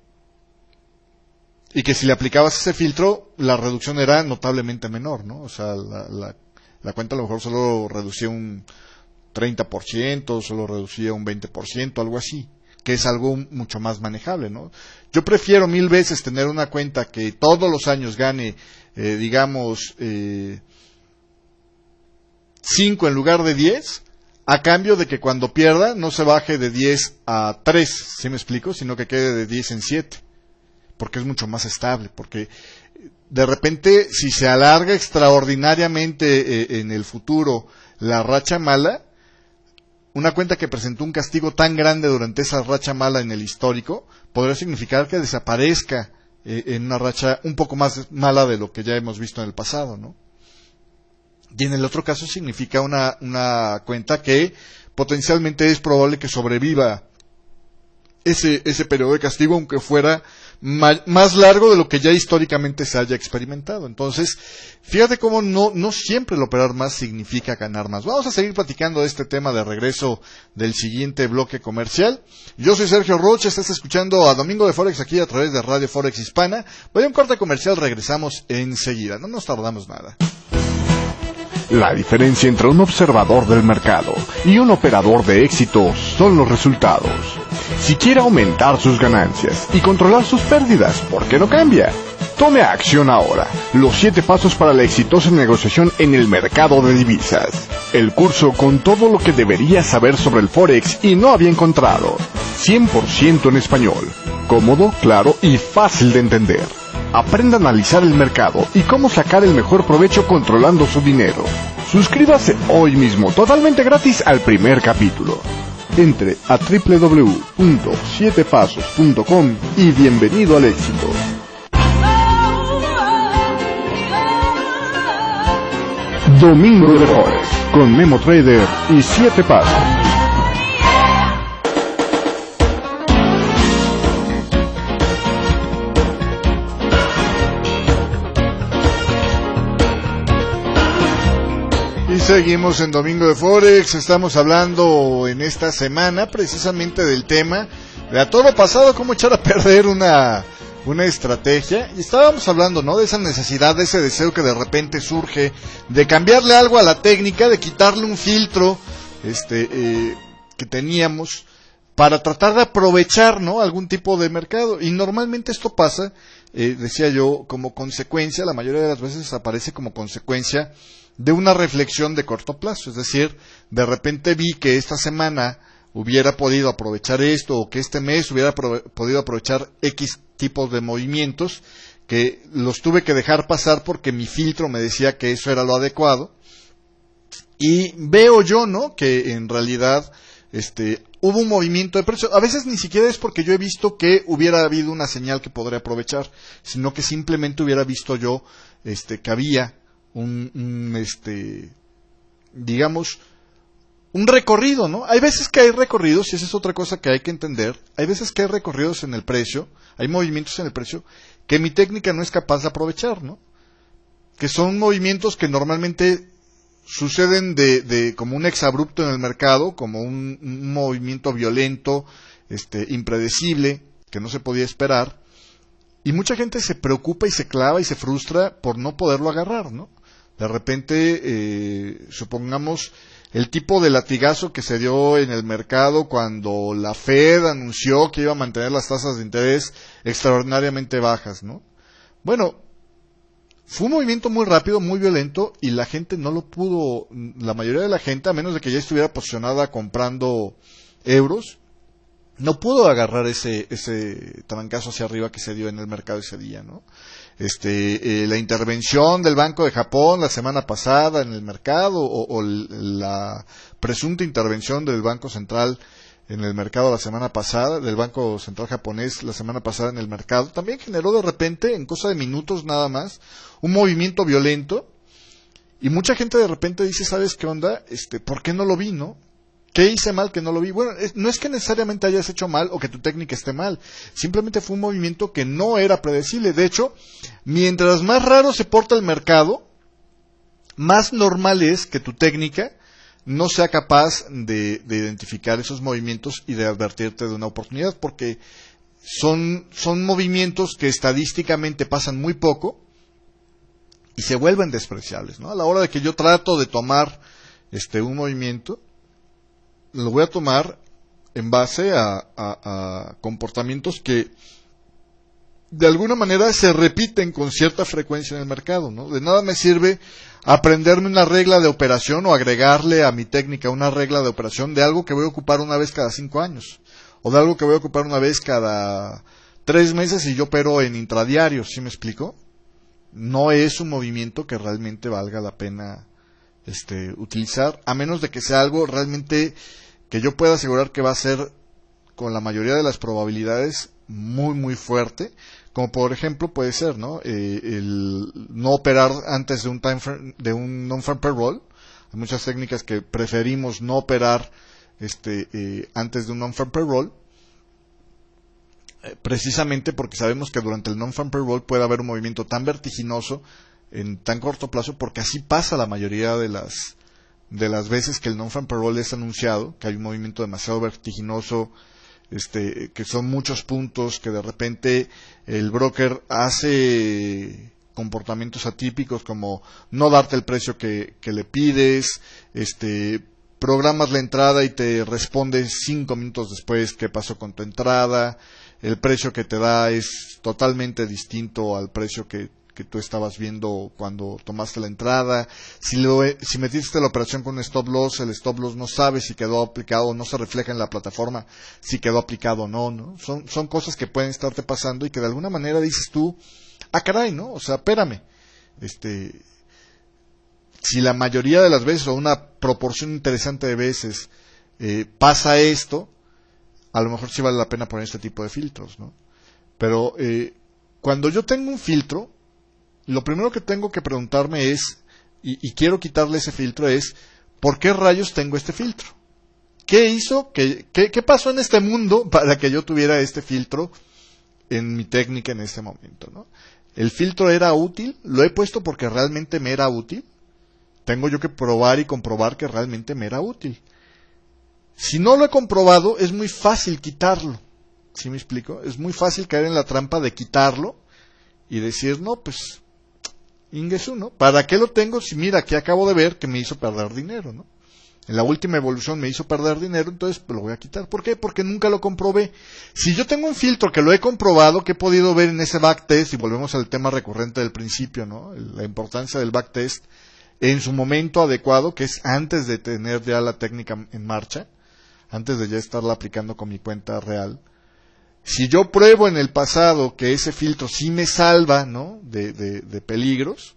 y que si le aplicabas ese filtro, la reducción era notablemente menor, ¿no? O sea, la cuenta a lo mejor solo reducía un 30%, solo reducía un 20%, algo así, que es algo mucho más manejable, ¿no? Yo prefiero 1000 veces tener una cuenta que todos los años gane, digamos, 5 en lugar de 10, a cambio de que cuando pierda no se baje de 10 a 3, ¿sí me explico? Sino que quede de 10 en 7, porque es mucho más estable, porque de repente si se alarga extraordinariamente en el futuro la racha mala, una cuenta que presentó un castigo tan grande durante esa racha mala en el histórico, podría significar que desaparezca en una racha un poco más mala de lo que ya hemos visto en el pasado, ¿no? Y en el otro caso significa una cuenta que potencialmente es probable que sobreviva ese periodo de castigo, aunque fuera más largo de lo que ya históricamente se haya experimentado. Entonces, fíjate cómo no siempre el operar más significa ganar más. Vamos a seguir platicando de este tema de regreso del siguiente bloque comercial. Yo soy Sergio Rocha, estás escuchando a Domingo de Forex aquí a través de Radio Forex Hispana. Voy a un corte comercial, regresamos enseguida, no nos tardamos nada. La diferencia entre un observador del mercado y un operador de éxito son los resultados. Si quiere aumentar sus ganancias y controlar sus pérdidas, ¿por qué no cambia? Tome acción ahora. Los 7 pasos para la exitosa negociación en el mercado de divisas. El curso con todo lo que debería saber sobre el Forex y no había encontrado. 100% en español. Cómodo, claro y fácil de entender. Aprenda a analizar el mercado y cómo sacar el mejor provecho controlando su dinero. Suscríbase hoy mismo, totalmente gratis al primer capítulo. Entre a www.7pasos.com y bienvenido al éxito. Domingo de Forex con Memo Trader y 7 Pasos. Seguimos en Domingo de Forex, estamos hablando en esta semana precisamente del tema de a todo pasado, cómo echar a perder una estrategia, y estábamos hablando, ¿no?, de esa necesidad, de ese deseo que de repente surge de cambiarle algo a la técnica, de quitarle un filtro que teníamos para tratar de aprovechar, ¿no?, algún tipo de mercado, y normalmente esto pasa, decía yo, como consecuencia, la mayoría de las veces aparece como consecuencia de una reflexión de corto plazo, es decir, de repente vi que esta semana hubiera podido aprovechar esto, o que este mes hubiera podido aprovechar X tipos de movimientos, que los tuve que dejar pasar porque mi filtro me decía que eso era lo adecuado, y veo yo, ¿no?, que en realidad hubo un movimiento de precio. A veces ni siquiera es porque yo he visto que hubiera habido una señal que podría aprovechar, sino que simplemente hubiera visto yo que había digamos, un recorrido, ¿no? Hay veces que hay recorridos, y esa es otra cosa que hay que entender, hay veces que hay recorridos en el precio, hay movimientos en el precio que mi técnica no es capaz de aprovechar, ¿no? Que son movimientos que normalmente suceden de como un exabrupto en el mercado, como un movimiento violento, impredecible, que no se podía esperar, y mucha gente se preocupa y se clava y se frustra por no poderlo agarrar, ¿no? De repente, supongamos el tipo de latigazo que se dio en el mercado cuando la Fed anunció que iba a mantener las tasas de interés extraordinariamente bajas, ¿no? Bueno, fue un movimiento muy rápido, muy violento, y la gente no lo pudo, la mayoría de la gente, a menos de que ya estuviera posicionada comprando euros, no pudo agarrar ese trancazo hacia arriba que se dio en el mercado ese día, ¿no? La intervención del Banco de Japón la semana pasada en el mercado, o la presunta intervención del Banco Central en el mercado la semana pasada, del Banco Central japonés la semana pasada en el mercado, también generó de repente, en cosa de minutos nada más, un movimiento violento, y mucha gente de repente dice, ¿sabes qué onda? ¿Por qué no lo vi, no? ¿Qué hice mal que no lo vi? Bueno, no es que necesariamente hayas hecho mal o que tu técnica esté mal. Simplemente fue un movimiento que no era predecible. De hecho, mientras más raro se porta el mercado, más normal es que tu técnica no sea capaz de identificar esos movimientos y de advertirte de una oportunidad. Porque son movimientos que estadísticamente pasan muy poco y se vuelven despreciables, ¿no? A la hora de que yo trato de tomar un movimiento, lo voy a tomar en base a comportamientos que de alguna manera se repiten con cierta frecuencia en el mercado, ¿no? De nada me sirve aprenderme una regla de operación o agregarle a mi técnica una regla de operación de algo que voy a ocupar una vez cada 5 años, o de algo que voy a ocupar una vez cada 3 meses y yo opero en intradiario, ¿sí me explico? No es un movimiento que realmente valga la pena utilizar, a menos de que sea algo realmente que yo pueda asegurar que va a ser con la mayoría de las probabilidades muy muy fuerte, como por ejemplo puede ser, ¿no? El no operar antes de un non-farm payroll. Hay muchas técnicas que preferimos no operar antes de un non-farm payroll, precisamente porque sabemos que durante el non-farm payroll puede haber un movimiento tan vertiginoso en tan corto plazo, porque así pasa la mayoría de las veces que el non-farm payroll es anunciado, que hay un movimiento demasiado vertiginoso, que son muchos puntos, que de repente el broker hace comportamientos atípicos como no darte el precio que le pides, programas la entrada y te responde 5 minutos después qué pasó con tu entrada, el precio que te da es totalmente distinto al precio que tú estabas viendo cuando tomaste la entrada. Si metiste la operación con un stop loss, el stop loss no sabe si quedó aplicado o no se refleja en la plataforma si quedó aplicado o no, ¿no? Son cosas que pueden estarte pasando y que de alguna manera dices tú, caray, ¿no? O sea, espérame, si la mayoría de las veces o una proporción interesante de veces pasa esto, a lo mejor sí vale la pena poner este tipo de filtros, ¿no? Pero cuando yo tengo un filtro, lo primero que tengo que preguntarme es, y quiero quitarle ese filtro, es ¿por qué rayos tengo este filtro? ¿Qué hizo? ¿Qué pasó en este mundo para que yo tuviera este filtro en mi técnica en este momento, ¿no? ¿El filtro era útil? ¿Lo he puesto porque realmente me era útil? Tengo yo que probar y comprobar que realmente me era útil. Si no lo he comprobado, es muy fácil quitarlo. ¿Sí me explico? Es muy fácil caer en la trampa de quitarlo y decir, no, pues Ingesu, ¿no? ¿Para qué lo tengo si mira que acabo de ver que me hizo perder dinero, ¿no? En la última evolución me hizo perder dinero, entonces pues, lo voy a quitar. ¿Por qué? Porque nunca lo comprobé. Si yo tengo un filtro que lo he comprobado, que he podido ver en ese backtest, y volvemos al tema recurrente del principio, ¿no? La importancia del backtest en su momento adecuado, que es antes de tener ya la técnica en marcha, antes de ya estarla aplicando con mi cuenta real. Si yo pruebo en el pasado que ese filtro sí me salva, ¿no? de peligros,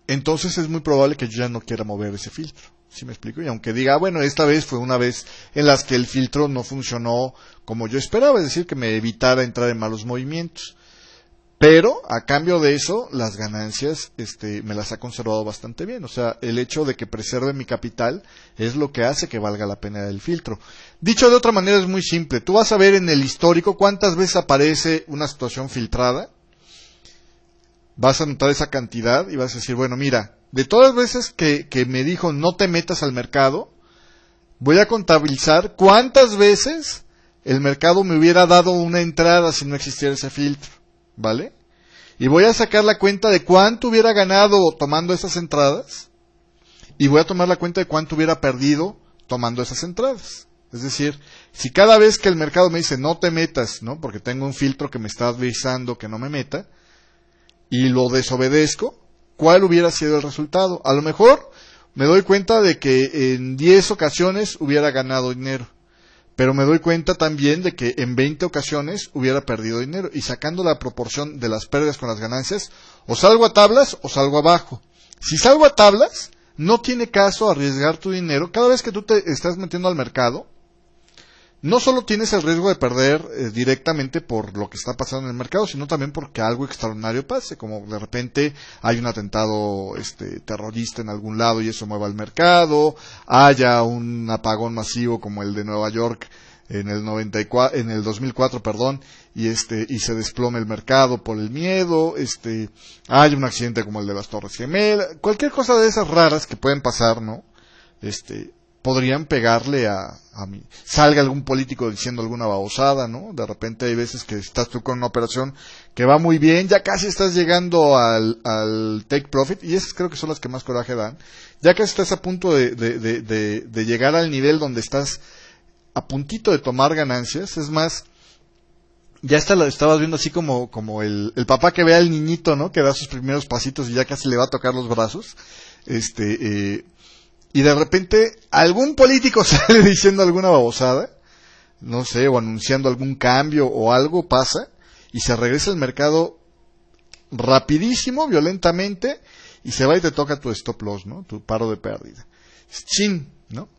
entonces es muy probable que yo ya no quiera mover ese filtro. ¿Sí me explico? Y aunque diga, bueno, esta vez fue una vez en las que el filtro no funcionó como yo esperaba, es decir, que me evitara entrar en malos movimientos. Pero, a cambio de eso, las ganancias me las ha conservado bastante bien. O sea, el hecho de que preserve mi capital es lo que hace que valga la pena el filtro. Dicho de otra manera, es muy simple. Tú vas a ver en el histórico cuántas veces aparece una situación filtrada. Vas a anotar esa cantidad y vas a decir, bueno, mira, de todas las veces que me dijo no te metas al mercado, voy a contabilizar cuántas veces el mercado me hubiera dado una entrada si no existiera ese filtro. ¿Vale? Y voy a sacar la cuenta de cuánto hubiera ganado tomando esas entradas y voy a tomar la cuenta de cuánto hubiera perdido tomando esas entradas. Es decir, si cada vez que el mercado me dice no te metas, ¿no? Porque tengo un filtro que me está avisando que no me meta y lo desobedezco, ¿cuál hubiera sido el resultado? A lo mejor me doy cuenta de que en 10 ocasiones hubiera ganado dinero. Pero me doy cuenta también de que en 20 ocasiones hubiera perdido dinero. Y sacando la proporción de las pérdidas con las ganancias, o salgo a tablas o salgo abajo. Si salgo a tablas, no tiene caso arriesgar tu dinero. Cada vez que tú te estás metiendo al mercado, no solo tienes el riesgo de perder directamente por lo que está pasando en el mercado, sino también porque algo extraordinario pase, como de repente hay un atentado terrorista en algún lado y eso mueva el mercado, haya un apagón masivo como el de Nueva York en el 2004, y se desplome el mercado por el miedo, haya un accidente como el de las Torres Gemelas, cualquier cosa de esas raras que pueden pasar, ¿no? podrían pegarle a mí. Salga algún político diciendo alguna babosada, ¿no? De repente hay veces que estás tú con una operación que va muy bien, ya casi estás llegando al take profit, y esas creo que son las que más coraje dan. Ya casi estás a punto de llegar al nivel donde estás a puntito de tomar ganancias. Es más, ya hasta lo estabas viendo así como el papá que ve al niñito, ¿no? Que da sus primeros pasitos y ya casi le va a tocar los brazos. Y de repente algún político sale diciendo alguna babosada, no sé, o anunciando algún cambio o algo pasa, y se regresa al mercado rapidísimo, violentamente, y se va y te toca tu stop loss, ¿no? Tu paro de pérdida. Chin, ¿no?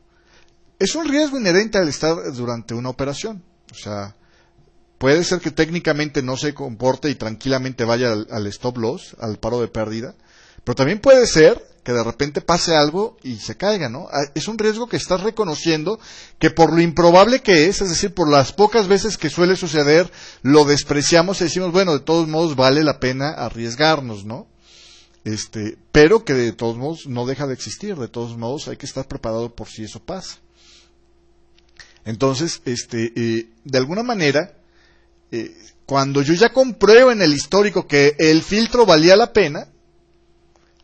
Es un riesgo inherente al estar durante una operación. O sea, puede ser que técnicamente no se comporte y tranquilamente vaya al stop loss, al paro de pérdida, pero también puede ser que de repente pase algo y se caiga, ¿no? Es un riesgo que estás reconociendo, que por lo improbable que es decir, por las pocas veces que suele suceder, lo despreciamos y decimos, bueno, de todos modos vale la pena arriesgarnos, ¿no? Pero que de todos modos no deja de existir, de todos modos hay que estar preparado por si eso pasa. Entonces, de alguna manera, cuando yo ya compruebo en el histórico que el filtro valía la pena,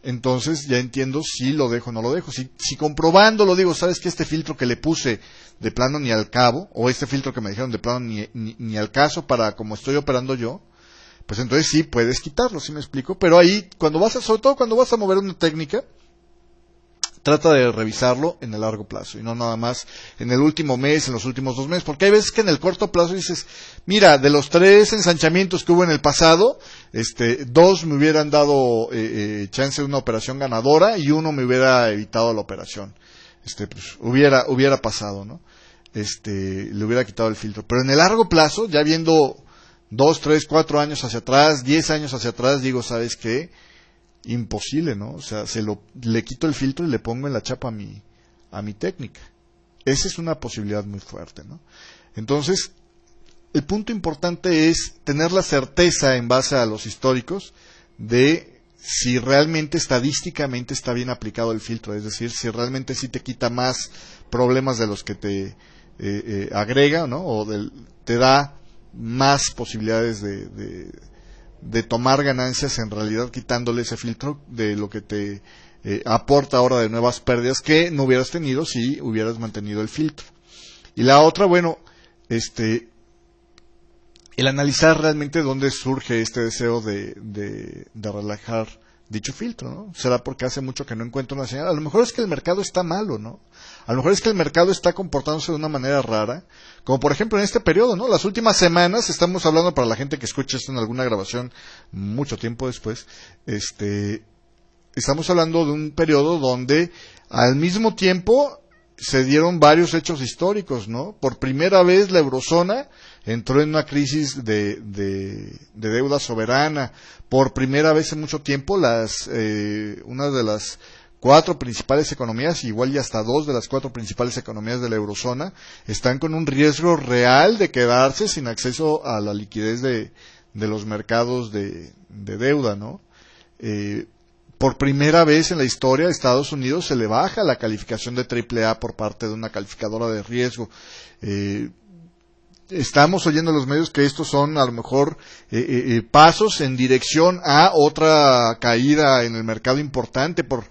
entonces ya entiendo si lo dejo o no lo dejo. Si comprobando lo digo, sabes que este filtro que le puse de plano ni al cabo, o este filtro que me dijeron de plano ni al caso para como estoy operando yo, pues entonces sí puedes quitarlo, ¿sí me explico? Pero ahí, sobre todo cuando vas a mover una técnica, trata de revisarlo en el largo plazo y no nada más en el último mes, en los últimos 2 meses, porque hay veces que en el corto plazo dices, mira, de los 3 ensanchamientos que hubo en el pasado, 2 me hubieran dado chance de una operación ganadora y 1 me hubiera evitado la operación. Pues hubiera pasado, ¿no? Le hubiera quitado el filtro. Pero en el largo plazo, ya viendo 2, 3, 4 años hacia atrás, 10 años hacia atrás, digo, ¿sabes qué? Imposible, ¿no? O sea, le quito el filtro y le pongo en la chapa a mi técnica. Esa es una posibilidad muy fuerte, ¿no? Entonces, el punto importante es tener la certeza en base a los históricos de si realmente estadísticamente está bien aplicado el filtro, es decir, si realmente sí te quita más problemas de los que te agrega, ¿no? O te da más posibilidades de tomar ganancias, en realidad quitándole ese filtro de lo que te aporta ahora de nuevas pérdidas que no hubieras tenido si hubieras mantenido el filtro. Y la otra, bueno, el analizar realmente dónde surge este deseo de relajar dicho filtro, ¿no? Será porque hace mucho que no encuentro una señal. A lo mejor es que el mercado está malo, ¿no? A lo mejor es que el mercado está comportándose de una manera rara, como por ejemplo en este periodo, ¿no? Las últimas semanas, estamos hablando para la gente que escucha esto en alguna grabación mucho tiempo después, estamos hablando de un periodo donde al mismo tiempo se dieron varios hechos históricos, ¿no? Por primera vez la eurozona entró en una crisis de deuda soberana. Por primera vez en mucho tiempo una de las 4 principales economías, igual y hasta 2 de las 4 principales economías de la eurozona, están con un riesgo real de quedarse sin acceso a la liquidez de los mercados de deuda, ¿no? Por primera vez en la historia, a Estados Unidos se le baja la calificación de AAA por parte de una calificadora de riesgo. Estamos oyendo en los medios que estos son a lo mejor pasos en dirección a otra caída en el mercado importante. Por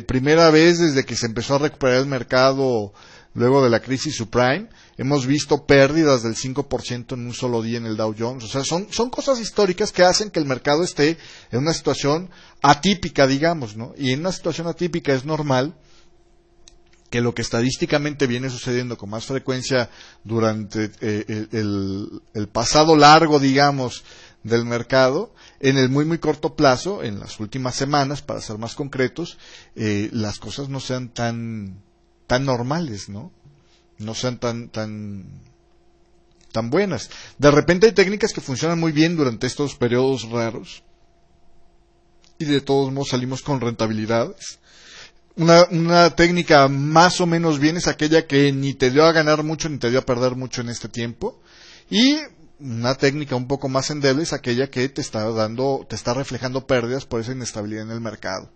primera vez desde que se empezó a recuperar el mercado luego de la crisis subprime, hemos visto pérdidas del 5% en un solo día en el Dow Jones. O sea, son cosas históricas que hacen que el mercado esté en una situación atípica, digamos, ¿no? Y en una situación atípica es normal que lo que estadísticamente viene sucediendo con más frecuencia durante el pasado largo, digamos, del mercado, en el muy muy corto plazo, en las últimas semanas, para ser más concretos, las cosas no sean tan normales, ¿no? No sean tan buenas. De repente hay técnicas que funcionan muy bien durante estos periodos raros y de todos modos salimos con rentabilidades. Una técnica más o menos bien es aquella que ni te dio a ganar mucho ni te dio a perder mucho en este tiempo, y una técnica un poco más endeble es aquella que te está reflejando pérdidas por esa inestabilidad en el mercado.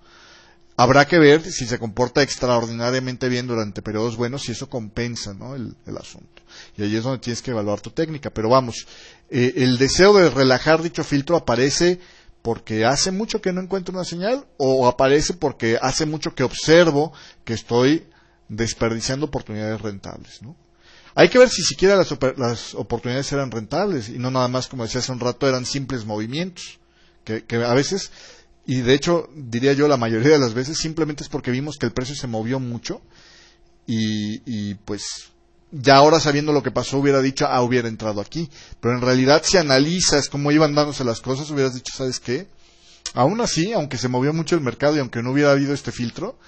habrá que ver si se comporta extraordinariamente bien durante periodos buenos, si eso compensa, ¿no? el asunto. Y ahí es donde tienes que evaluar tu técnica. Pero vamos, el deseo de relajar dicho filtro aparece porque hace mucho que no encuentro una señal, o aparece porque hace mucho que observo que estoy desperdiciando oportunidades rentables, ¿no? Hay que ver si siquiera las oportunidades eran rentables y no nada más, como decía hace un rato, eran simples movimientos, que a veces, y de hecho diría yo la mayoría de las veces, simplemente es porque vimos que el precio se movió mucho y pues ya ahora sabiendo lo que pasó hubiera dicho, hubiera entrado aquí. Pero en realidad si analizas cómo iban dándose las cosas, hubieras dicho, ¿sabes qué? Aún así, aunque se movió mucho el mercado y aunque no hubiera habido este filtro,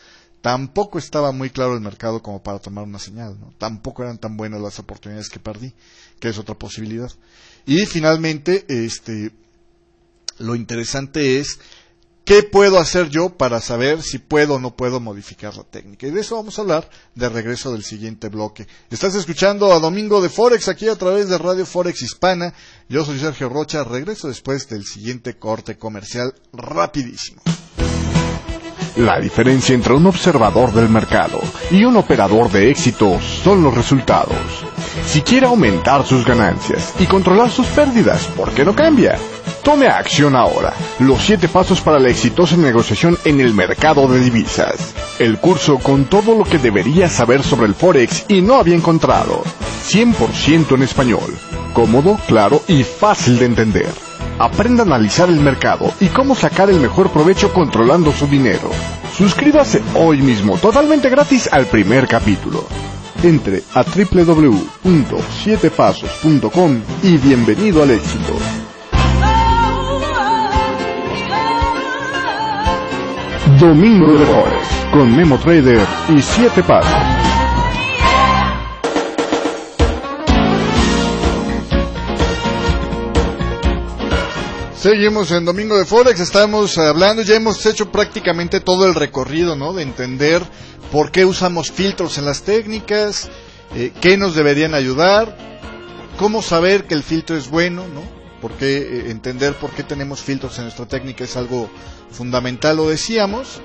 tampoco estaba muy claro el mercado como para tomar una señal, ¿no? Tampoco eran tan buenas las oportunidades que perdí, que es otra posibilidad. Y finalmente, lo interesante es ¿qué puedo hacer yo para saber si puedo o no puedo modificar la técnica? Y de eso vamos a hablar de regreso del siguiente bloque. Estás escuchando a Domingo de Forex aquí a través de Radio Forex Hispana. Yo soy Sergio Rocha, regreso después del siguiente corte comercial rapidísimo. La diferencia entre un observador del mercado y un operador de éxito son los resultados. Si quiere aumentar sus ganancias y controlar sus pérdidas, ¿por qué no cambia? Tome acción ahora. Los 7 pasos para la exitosa negociación en el mercado de divisas. El curso con todo lo que debería saber sobre el Forex y no había encontrado. 100% en español. Cómodo, claro y fácil de entender. Aprenda a analizar el mercado y cómo sacar el mejor provecho controlando su dinero. Suscríbase hoy mismo, totalmente gratis al primer capítulo. Entre a www.7pasos.com y bienvenido al éxito. Domingo de Forex, con Memo Trader y 7 Pasos. Seguimos en Domingo de Forex, estamos hablando, ya hemos hecho prácticamente todo el recorrido, ¿no? De entender por qué usamos filtros en las técnicas, qué nos deberían ayudar, cómo saber que el filtro es bueno, ¿no? Porque entender por qué tenemos filtros en nuestra técnica es algo fundamental, lo decíamos.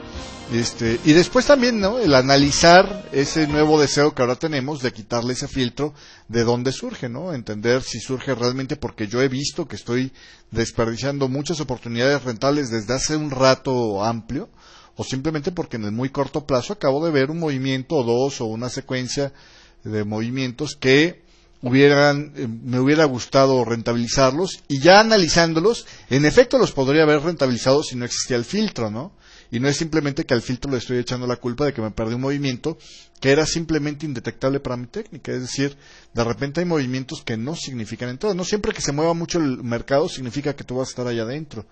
Y después también, ¿no? El analizar ese nuevo deseo que ahora tenemos de quitarle ese filtro, de dónde surge, ¿no? Entender si surge realmente porque yo he visto que estoy desperdiciando muchas oportunidades rentables desde hace un rato amplio, o simplemente porque en el muy corto plazo acabo de ver un movimiento o dos o una secuencia de movimientos que me hubiera gustado rentabilizarlos, y ya analizándolos, en efecto los podría haber rentabilizado si no existía el filtro, ¿no? Y no es simplemente que al filtro le estoy echando la culpa de que me perdí un movimiento que era simplemente indetectable para mi técnica. Es decir, de repente hay movimientos que no significan entrada. No siempre que se mueva mucho el mercado significa que tú vas a estar allá adentro.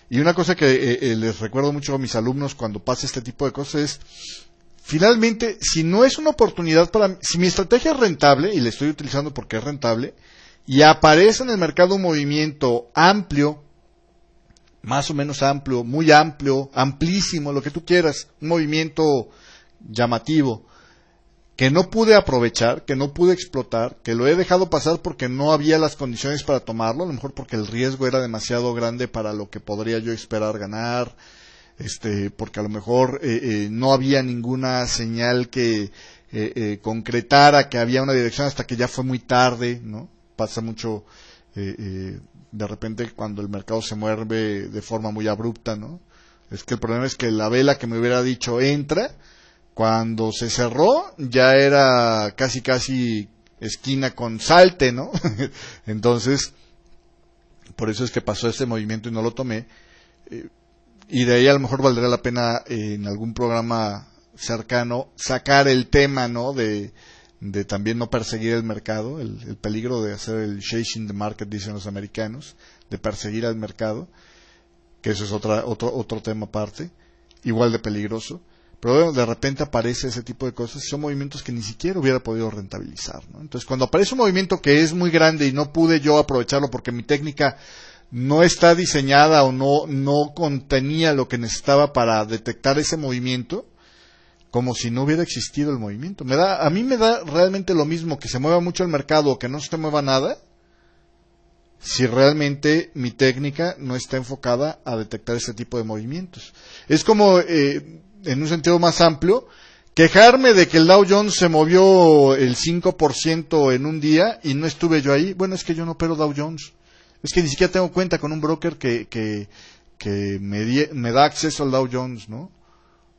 Y una cosa que les recuerdo mucho a mis alumnos cuando pasa este tipo de cosas es, finalmente, si no es una oportunidad si mi estrategia es rentable, y la estoy utilizando porque es rentable, y aparece en el mercado un movimiento amplio, más o menos amplio, muy amplio, amplísimo, lo que tú quieras, un movimiento llamativo, que no pude aprovechar, que no pude explotar, que lo he dejado pasar porque no había las condiciones para tomarlo, a lo mejor porque el riesgo era demasiado grande para lo que podría yo esperar ganar, porque a lo mejor no había ninguna señal que concretara que había una dirección hasta que ya fue muy tarde, ¿no? Pasa mucho de repente cuando el mercado se mueve de forma muy abrupta, ¿no? Es que el problema es que la vela que me hubiera dicho entra, cuando se cerró ya era casi esquina con salte, ¿no? Entonces, por eso es que pasó este movimiento y no lo tomé. Y de ahí a lo mejor valdría la pena en algún programa cercano sacar el tema, ¿no? De también no perseguir el mercado, el peligro de hacer el chasing the market, dicen los americanos, de perseguir al mercado, que eso es otro tema aparte, igual de peligroso. Pero bueno, de repente aparece ese tipo de cosas y son movimientos que ni siquiera hubiera podido rentabilizar, ¿no? Entonces, cuando aparece un movimiento que es muy grande y no pude yo aprovecharlo porque mi técnica no está diseñada o no contenía lo que necesitaba para detectar ese movimiento, como si no hubiera existido el movimiento. A mí me da realmente lo mismo que se mueva mucho el mercado o que no se mueva nada, si realmente mi técnica no está enfocada a detectar ese tipo de movimientos. Es como en un sentido más amplio, quejarme de que el Dow Jones se movió el 5% en un día y no estuve yo ahí. Bueno, es que yo no opero Dow Jones. Es que ni siquiera tengo cuenta con un broker que me da acceso al Dow Jones, ¿no?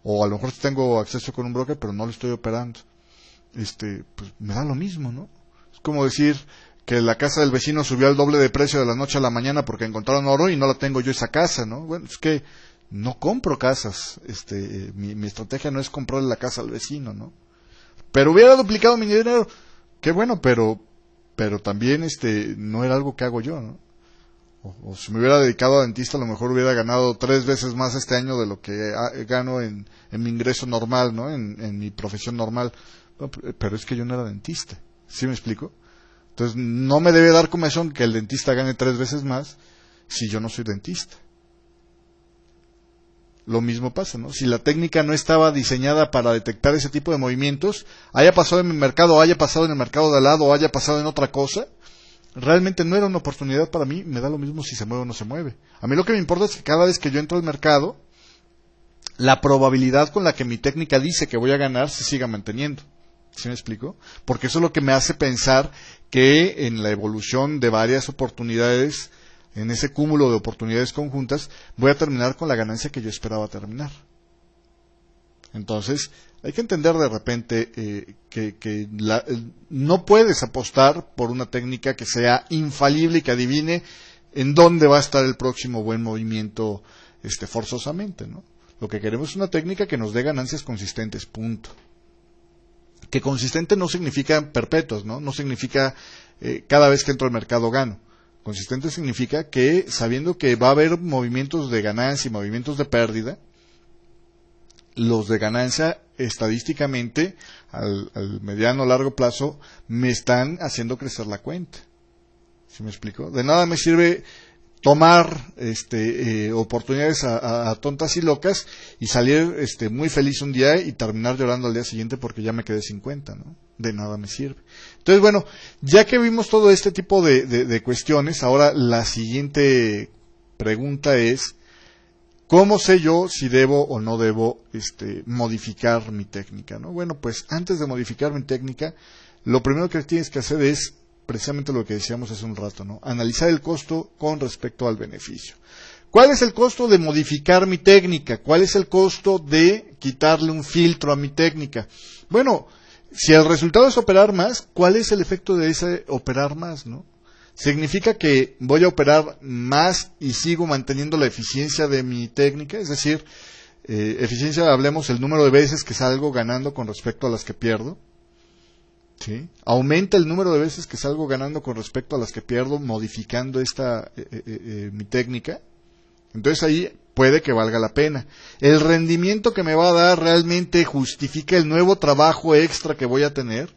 O a lo mejor tengo acceso con un broker, pero no lo estoy operando. Pues me da lo mismo, ¿no? Es como decir que la casa del vecino subió al doble de precio de la noche a la mañana porque encontraron oro y no la tengo yo esa casa, ¿no? Bueno, es que no compro casas. Mi estrategia no es comprarle la casa al vecino, ¿no? Pero hubiera duplicado mi dinero. Qué bueno, pero también no era algo que hago yo, ¿no? O si me hubiera dedicado a dentista, a lo mejor hubiera ganado 3 veces más este año de lo que gano en mi ingreso normal, ¿no? En mi profesión normal. Pero es que yo no era dentista. ¿Sí me explico? Entonces, no me debe dar comezón que el dentista gane 3 veces más si yo no soy dentista. Lo mismo pasa, ¿no? Si la técnica no estaba diseñada para detectar ese tipo de movimientos, haya pasado en mi mercado, haya pasado en el mercado de al lado, o haya pasado en otra cosa, realmente no era una oportunidad para mí. Me da lo mismo si se mueve o no se mueve. A mí lo que me importa es que cada vez que yo entro al mercado, la probabilidad con la que mi técnica dice que voy a ganar se siga manteniendo. ¿Sí me explico? Porque eso es lo que me hace pensar que en la evolución de varias oportunidades, en ese cúmulo de oportunidades conjuntas, voy a terminar con la ganancia que yo esperaba terminar. Entonces, hay que entender de repente que no puedes apostar por una técnica que sea infalible y que adivine en dónde va a estar el próximo buen movimiento forzosamente, ¿no? Lo que queremos es una técnica que nos dé ganancias consistentes, punto. Que consistente no significa perpetuas, ¿no? No significa cada vez que entro al mercado gano. Consistente significa que, sabiendo que va a haber movimientos de ganancia y movimientos de pérdida, los de ganancia estadísticamente al mediano o largo plazo me están haciendo crecer la cuenta. ¿Sí me explico? De nada me sirve tomar oportunidades a tontas y locas y salir muy feliz un día y terminar llorando al día siguiente porque ya me quedé sin cuenta, ¿no? De nada me sirve. Entonces, bueno, ya que vimos todo este tipo de cuestiones, ahora la siguiente pregunta es: ¿cómo sé yo si debo o no debo modificar mi técnica, ¿no? Bueno, pues antes de modificar mi técnica, lo primero que tienes que hacer es precisamente lo que decíamos hace un rato, ¿no? Analizar el costo con respecto al beneficio. ¿Cuál es el costo de modificar mi técnica? ¿Cuál es el costo de quitarle un filtro a mi técnica? Bueno, si el resultado es operar más, ¿cuál es el efecto de ese operar más, no? ¿Significa que voy a operar más y sigo manteniendo la eficiencia de mi técnica? Es decir, eficiencia, hablemos el número de veces que salgo ganando con respecto a las que pierdo. ¿Sí? Aumenta el número de veces que salgo ganando con respecto a las que pierdo modificando mi técnica. Entonces ahí puede que valga la pena. El rendimiento que me va a dar realmente justifica el nuevo trabajo extra que voy a tener.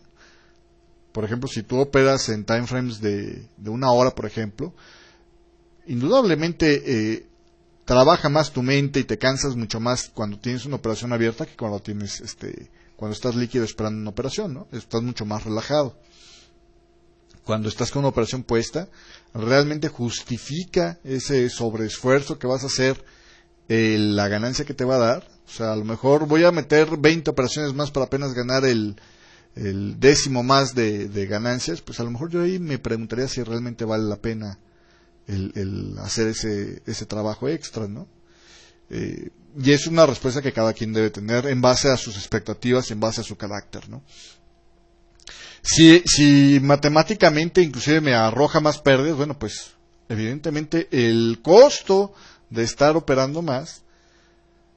Por ejemplo, si tú operas en time frames de 1 hora, por ejemplo, indudablemente trabaja más tu mente y te cansas mucho más cuando tienes una operación abierta que cuando tienes cuando estás líquido esperando una operación, ¿no? Estás mucho más relajado. Cuando estás con una operación puesta, realmente justifica ese sobreesfuerzo que vas a hacer, la ganancia que te va a dar. O sea, a lo mejor voy a meter 20 operaciones más para apenas ganar el décimo más de ganancias. Pues a lo mejor yo ahí me preguntaría si realmente vale la pena el hacer ese trabajo extra, ¿no? Y es una respuesta que cada quien debe tener en base a sus expectativas y en base a su carácter, ¿no? Si matemáticamente inclusive me arroja más pérdidas, bueno, pues evidentemente el costo de estar operando más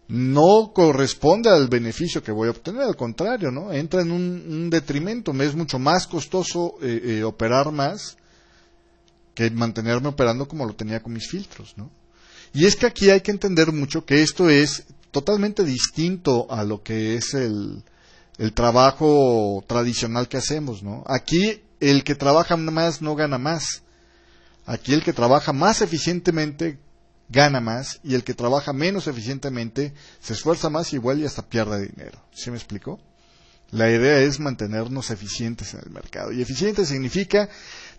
no corresponde al beneficio que voy a obtener, al contrario, ¿no? Entra en un detrimento. Me es mucho más costoso operar más que mantenerme operando como lo tenía con mis filtros, ¿no? Y es que aquí hay que entender mucho que esto es totalmente distinto a lo que es el trabajo tradicional que hacemos, ¿no? Aquí el que trabaja más no gana más. Aquí el que trabaja más eficientemente gana más, y el que trabaja menos eficientemente se esfuerza más igual y hasta pierde dinero. ¿Sí me explico? La idea es mantenernos eficientes en el mercado. Y eficiente significa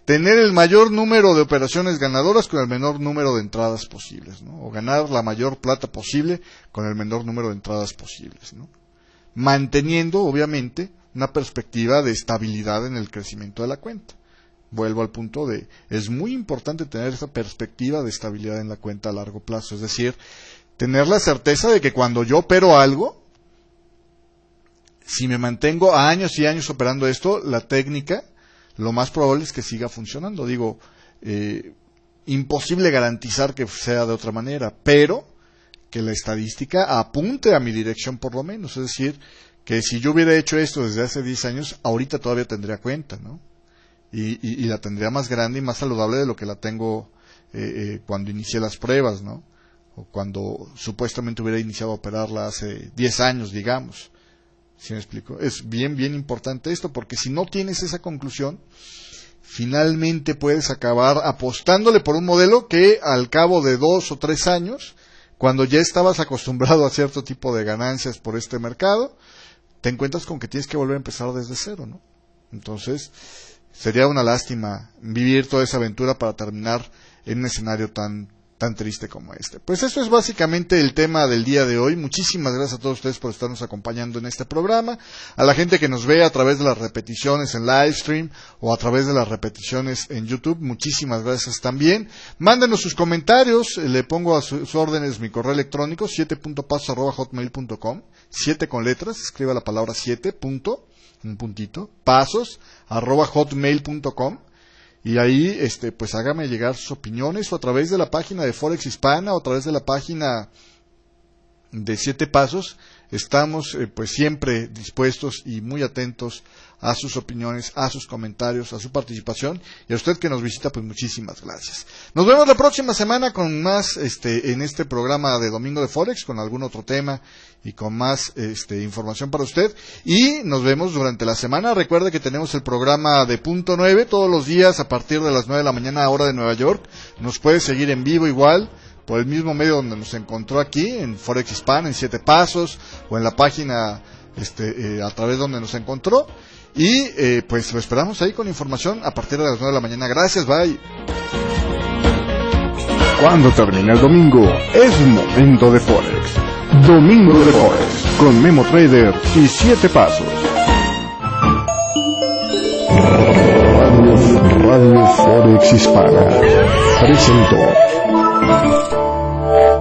tener el mayor número de operaciones ganadoras con el menor número de entradas posibles, ¿no? O ganar la mayor plata posible con el menor número de entradas posibles, ¿no? Manteniendo, obviamente, una perspectiva de estabilidad en el crecimiento de la cuenta. Vuelvo al punto de, es muy importante tener esa perspectiva de estabilidad en la cuenta a largo plazo, es decir, tener la certeza de que cuando yo opero algo, si me mantengo años y años operando esto, la técnica, lo más probable es que siga funcionando. Digo, imposible garantizar que sea de otra manera, pero que la estadística apunte a mi dirección por lo menos. Es decir, que si yo hubiera hecho esto desde hace 10 años, ahorita todavía tendría cuenta, ¿no? Y la tendría más grande y más saludable de lo que la tengo cuando inicié las pruebas, ¿no? O cuando supuestamente hubiera iniciado a operarla hace 10 años, digamos. ¿Sí me explico? Es bien importante esto, porque si no tienes esa conclusión, finalmente puedes acabar apostándole por un modelo que al cabo de 2 o 3 años, cuando ya estabas acostumbrado a cierto tipo de ganancias por este mercado, te encuentras con que tienes que volver a empezar desde cero, ¿no? Entonces, sería una lástima vivir toda esa aventura para terminar en un escenario tan triste como este. Pues eso es básicamente el tema del día de hoy. Muchísimas gracias a todos ustedes por estarnos acompañando en este programa. A la gente que nos ve a través de las repeticiones en Livestream o a través de las repeticiones en YouTube, muchísimas gracias también. Mándenos sus comentarios, le pongo a sus órdenes mi correo electrónico 7.pasos@hotmail.com, 7 con letras, escriba la palabra 7, pasos@hotmail.com. Y ahí, pues hágame llegar sus opiniones, o a través de la página de Forex Hispana, o a través de la página de 7 Pasos. Estamos, pues siempre dispuestos y muy atentos a sus opiniones, a sus comentarios, a su participación. Y a usted que nos visita, pues muchísimas gracias. Nos vemos la próxima semana con más, en este programa de Domingo de Forex, con algún otro tema y con más, información para usted. Y nos vemos durante la semana. Recuerde que tenemos el programa de Punto 9 todos los días a partir de las 9 de la mañana, hora de Nueva York. Nos puede seguir en vivo igual, por el mismo medio donde nos encontró aquí, en Forex Hispana, en 7 Pasos, o en la página, a través donde nos encontró. Y, pues lo esperamos ahí con información a partir de las 9 de la mañana. Gracias, bye. Cuando termine el domingo, es momento de Forex. Domingo de Forex, con Memo Trader y 7 Pasos. Radio Forex Hispana presentó.